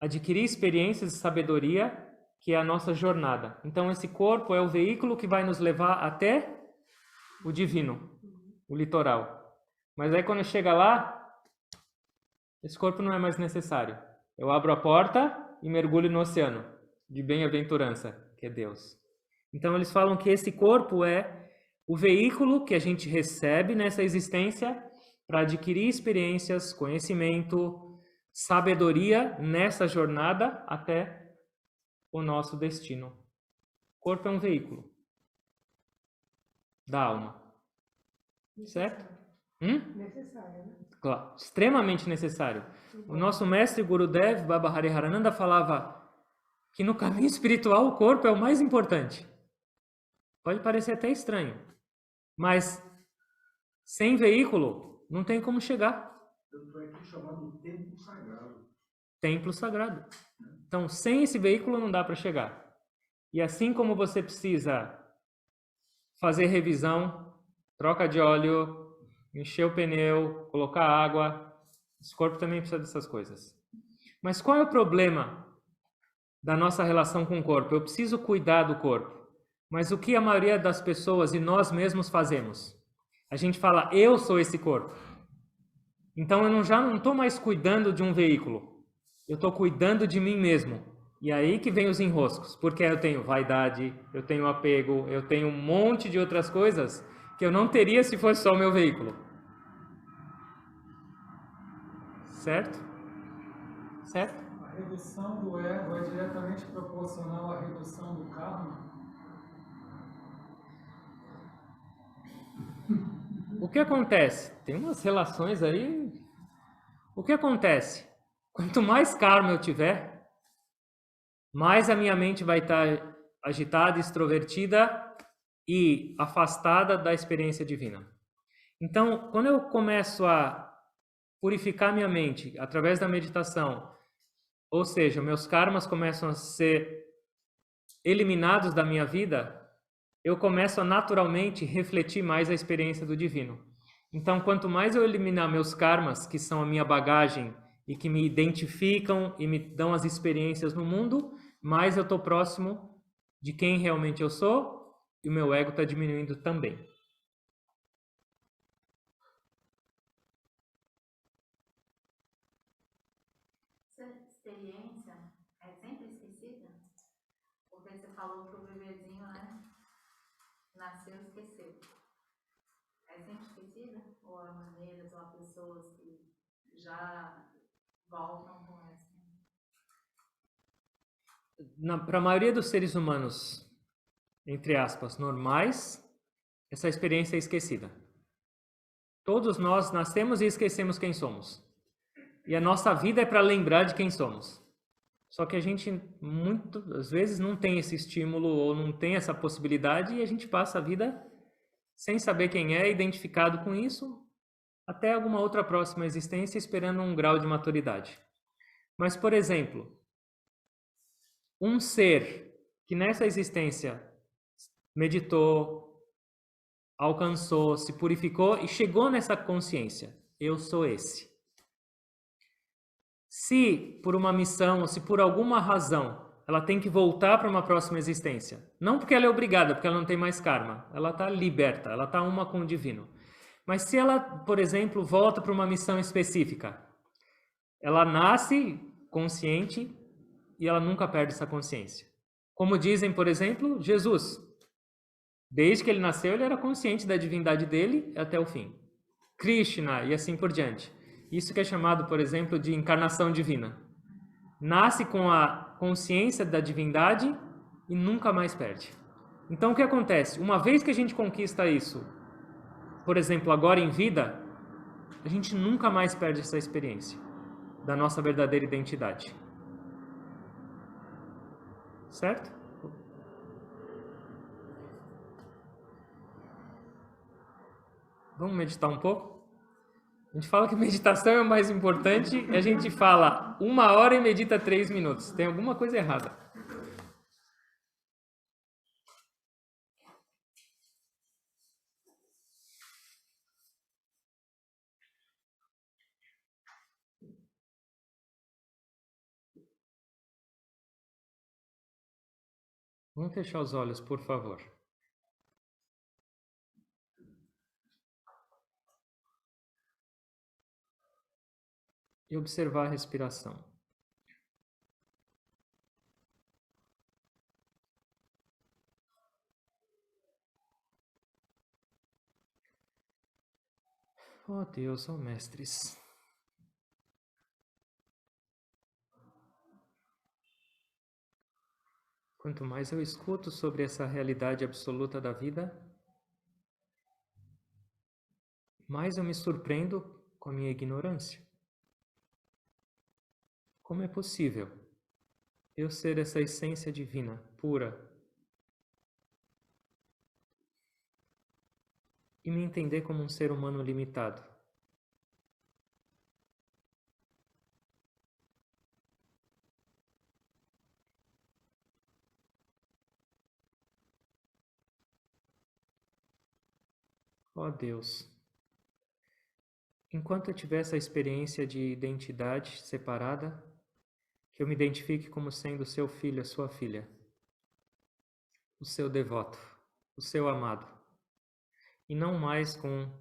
adquirir experiências e sabedoria, que é a nossa jornada. Então, esse corpo é o veículo que vai nos levar até o divino, o litoral. Mas aí, quando chega lá, esse corpo não é mais necessário. Eu abro a porta e mergulho no oceano de bem-aventurança, que é Deus. Então, eles falam que esse corpo é o veículo que a gente recebe nessa existência para adquirir experiências, conhecimento, sabedoria nessa jornada até o nosso destino. O corpo é um veículo da alma. Certo? Necessário, né? Claro, extremamente necessário. O nosso mestre Gurudev Baba Hariharananda falava que no caminho espiritual o corpo é o mais importante. Pode parecer até estranho, mas sem veículo não tem como chegar. Tanto é que é chamado templo sagrado. Templo sagrado. Então, sem esse veículo não dá para chegar. E assim como você precisa fazer revisão, troca de óleo, encher o pneu, colocar água, esse corpo também precisa dessas coisas. Mas qual é o problema da nossa relação com o corpo? Eu preciso cuidar do corpo. Mas o que a maioria das pessoas e nós mesmos fazemos? A gente fala, eu sou esse corpo. Então eu já não estou mais cuidando de um veículo. Eu estou cuidando de mim mesmo. E aí que vem os enroscos. Porque eu tenho vaidade, eu tenho apego, eu tenho um monte de outras coisas que eu não teria se fosse só o meu veículo. Certo? Certo? A redução do ego é diretamente proporcional à redução do karma? O que acontece? Tem umas relações aí. O que acontece? Quanto mais karma eu tiver, mais a minha mente vai estar agitada, extrovertida e afastada da experiência divina. Então, quando eu começo a purificar minha mente através da meditação, ou seja, meus karmas começam a ser eliminados da minha vida, eu começo a naturalmente refletir mais a experiência do divino. Então, quanto mais eu eliminar meus karmas, que são a minha bagagem e que me identificam e me dão as experiências no mundo, mais eu estou próximo de quem realmente eu sou e o meu ego está diminuindo também. Essa experiência é sempre esquecida? Porque você falou que o bebezinho, né, nasceu e esqueceu. É sempre esquecida? Ou há maneiras, ou há pessoas que já voltam com essa? Para a maioria dos seres humanos, entre aspas, normais, essa experiência é esquecida. Todos nós nascemos e esquecemos quem somos. E a nossa vida é para lembrar de quem somos. Só que a gente, muitas vezes, não tem esse estímulo ou não tem essa possibilidade e a gente passa a vida sem saber quem é, identificado com isso, até alguma outra próxima existência, esperando um grau de maturidade. Mas, por exemplo, um ser que nessa existência meditou, alcançou, se purificou e chegou nessa consciência, eu sou esse. Se por uma missão ou se por alguma razão ela tem que voltar para uma próxima existência, não porque ela é obrigada, porque ela não tem mais karma, ela está liberta, ela está uma com o divino. Mas se ela, por exemplo, volta para uma missão específica, ela nasce consciente e ela nunca perde essa consciência. Como dizem, por exemplo, Jesus. Desde que ele nasceu, ele era consciente da divindade dele até o fim. Krishna e assim por diante. Isso que é chamado, por exemplo, de encarnação divina. Nasce com a consciência da divindade e nunca mais perde. Então, o que acontece? Uma vez que a gente conquista isso, por exemplo, agora em vida, a gente nunca mais perde essa experiência da nossa verdadeira identidade. Certo? Vamos meditar um pouco? A gente fala que meditação é o mais importante e a gente fala 1 hora e medita 3 minutos. Tem alguma coisa errada. Vamos fechar os olhos, por favor. E observar a respiração. Oh Deus, oh mestres. Quanto mais eu escuto sobre essa realidade absoluta da vida, mais eu me surpreendo com a minha ignorância. Como é possível eu ser essa essência divina, pura, e me entender como um ser humano limitado? Ó Deus, enquanto eu tiver essa experiência de identidade separada, que eu me identifique como sendo o seu filho, a sua filha, o seu devoto, o seu amado, e não mais com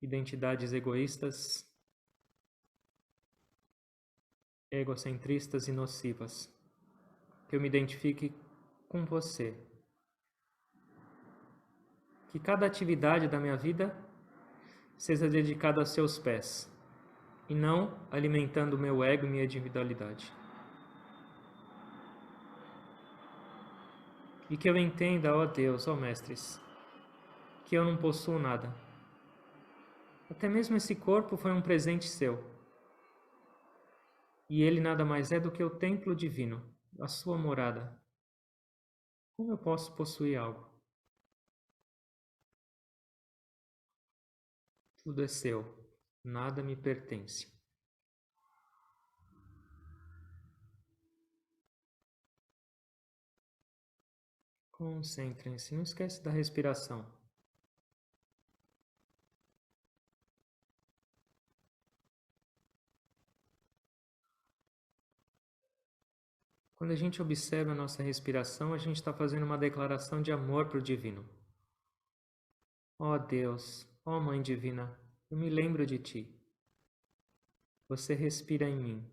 identidades egoístas, egocentristas e nocivas. Que eu me identifique com você. Que cada atividade da minha vida seja dedicada aos seus pés, e não alimentando o meu ego e minha individualidade. E que eu entenda, ó Deus, ó mestres, que eu não possuo nada. Até mesmo esse corpo foi um presente seu. E ele nada mais é do que o templo divino, a sua morada. Como eu posso possuir algo? Tudo é seu, nada me pertence. Concentrem-se, não esquece da respiração. Quando a gente observa a nossa respiração, a gente está fazendo uma declaração de amor para o divino. Ó Deus, ó Mãe Divina, eu me lembro de Ti. Você respira em mim.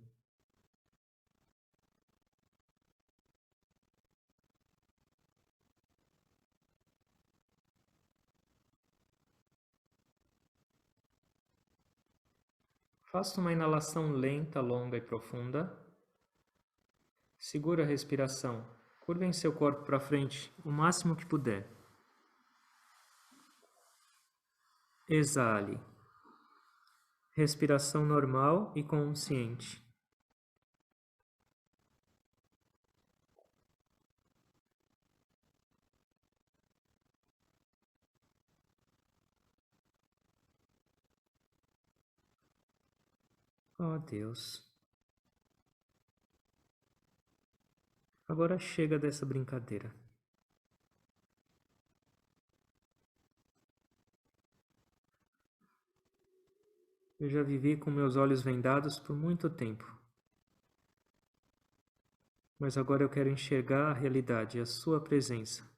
Faça uma inalação lenta, longa e profunda. Segura a respiração. Curvem seu corpo para frente o máximo que puder. Exale. Respiração normal e consciente. Oh Deus. Agora chega dessa brincadeira. Eu já vivi com meus olhos vendados por muito tempo. Mas agora eu quero enxergar a realidade, a sua presença.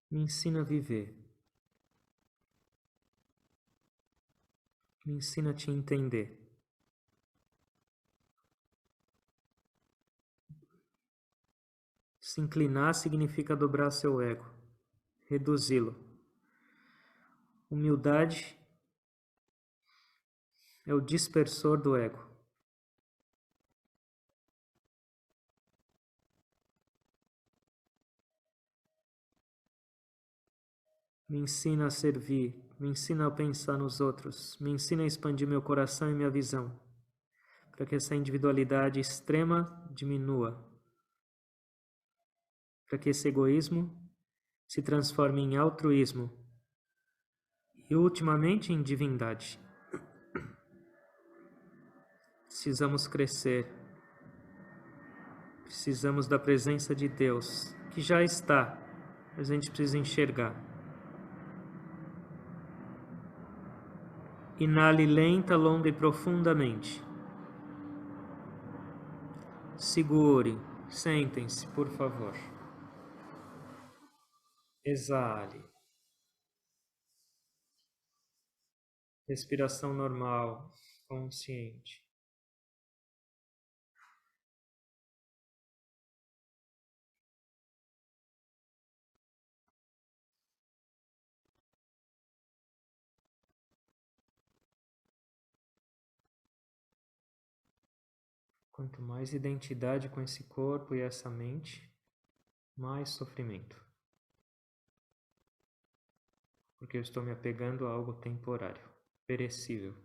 Me ensina a viver. Me ensina a te entender. Se inclinar significa dobrar seu ego, reduzi-lo. Humildade é o dispersor do ego. Me ensina a servir, me ensina a pensar nos outros, me ensina a expandir meu coração e minha visão, para que essa individualidade extrema diminua, para que esse egoísmo se transforme em altruísmo e, ultimamente, em divindade. Precisamos crescer, precisamos da presença de Deus, que já está, mas a gente precisa enxergar. Inale lenta, longa e profundamente. Segure. Sentem-se, por favor. Exale. Respiração normal, consciente. Quanto mais identidade com esse corpo e essa mente, mais sofrimento. Porque eu estou me apegando a algo temporário, perecível.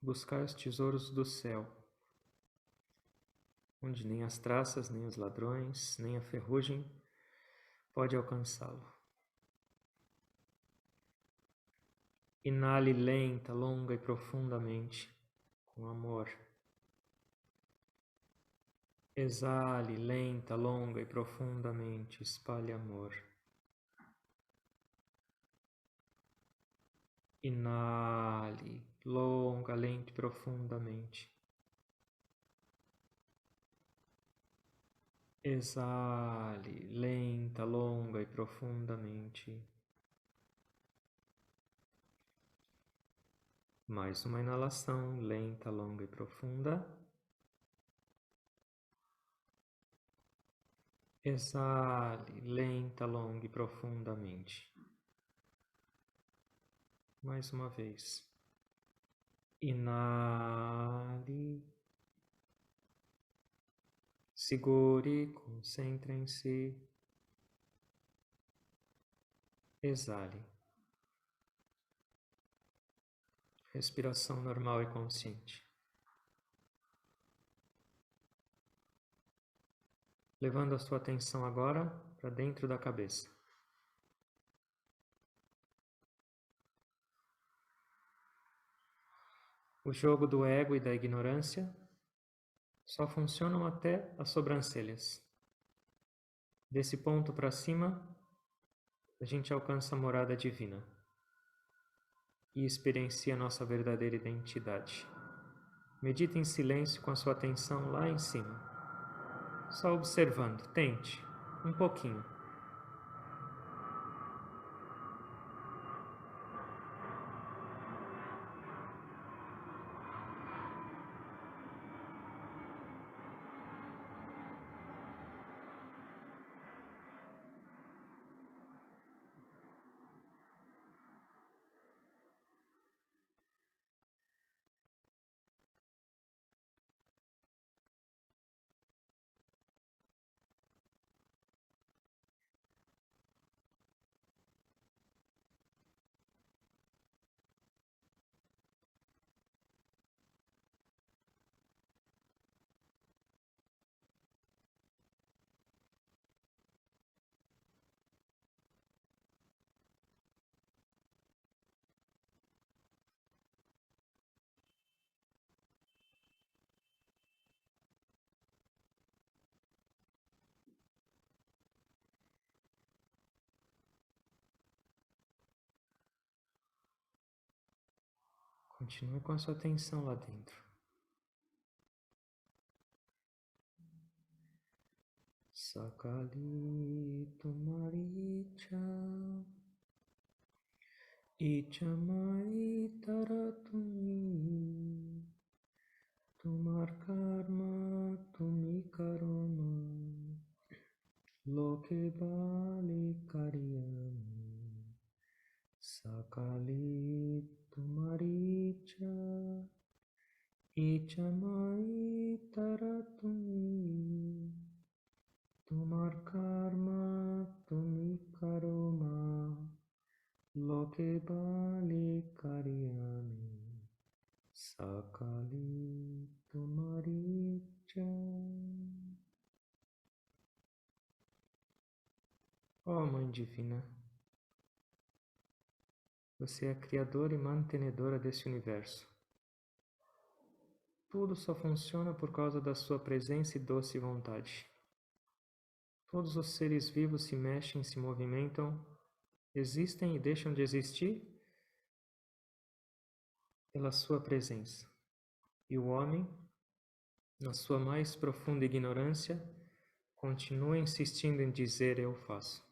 Buscar os tesouros do céu, onde nem as traças, nem os ladrões, nem a ferrugem pode alcançá-lo. Inale lenta, longa e profundamente, com amor. Exale lenta, longa e profundamente, espalhe amor. Inale, longa, lenta e profundamente. Exale, lenta, longa e profundamente. Mais uma inalação, lenta, longa e profunda. Exale, lenta, longa e profundamente. Mais uma vez. Inale. Segure, concentrem-se. Exale. Respiração normal e consciente. Levando a sua atenção agora para dentro da cabeça. O jogo do ego e da ignorância só funcionam até as sobrancelhas. Desse ponto para cima, a gente alcança a morada divina e experiencia nossa verdadeira identidade. Medite em silêncio com a sua atenção lá em cima. Só observando, tente, um pouquinho. Continue com a sua atenção lá dentro. Sakali tumari cha ichamai taratumi tumar karma tumi karoma loke bali karyami Sakali tumari cha ichamai taratumi tumar karma tumi karoma loke bali karyami Sakali tumari cha. Ó Mãe Divina, você é a criadora e mantenedora desse universo. Tudo só funciona por causa da sua presença e doce vontade. Todos os seres vivos se mexem, se movimentam, existem e deixam de existir pela sua presença. E o homem, na sua mais profunda ignorância, continua insistindo em dizer eu faço.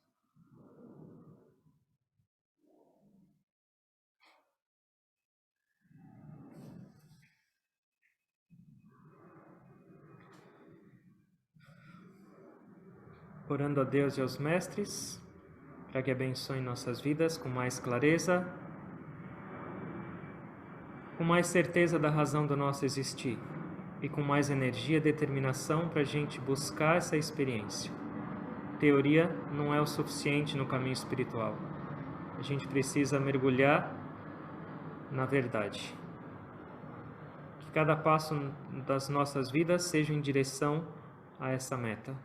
Orando a Deus e aos mestres, para que abençoem nossas vidas com mais clareza, com mais certeza da razão do nosso existir e com mais energia e determinação para a gente buscar essa experiência. Teoria não é o suficiente no caminho espiritual. A gente precisa mergulhar na verdade. Que cada passo das nossas vidas seja em direção a essa meta.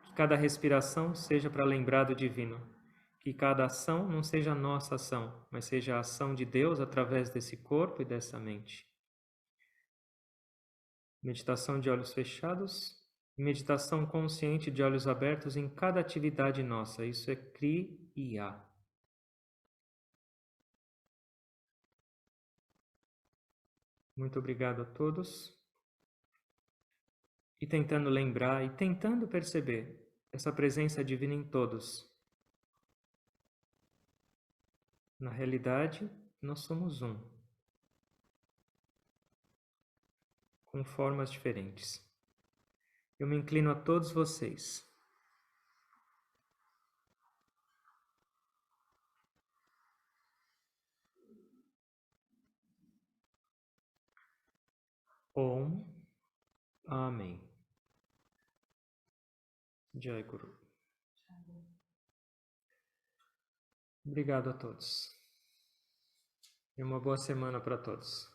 Que cada respiração seja para lembrar do divino. Que cada ação não seja a nossa ação, mas seja a ação de Deus através desse corpo e dessa mente. Meditação de olhos fechados e meditação consciente de olhos abertos em cada atividade nossa. Isso é Kriya. Muito obrigado a todos. E tentando lembrar e tentando perceber essa presença divina em todos. Na realidade, nós somos um, com formas diferentes. Eu me inclino a todos vocês. Om. Amém. Jai Guru. Obrigado a todos. E uma boa semana para todos.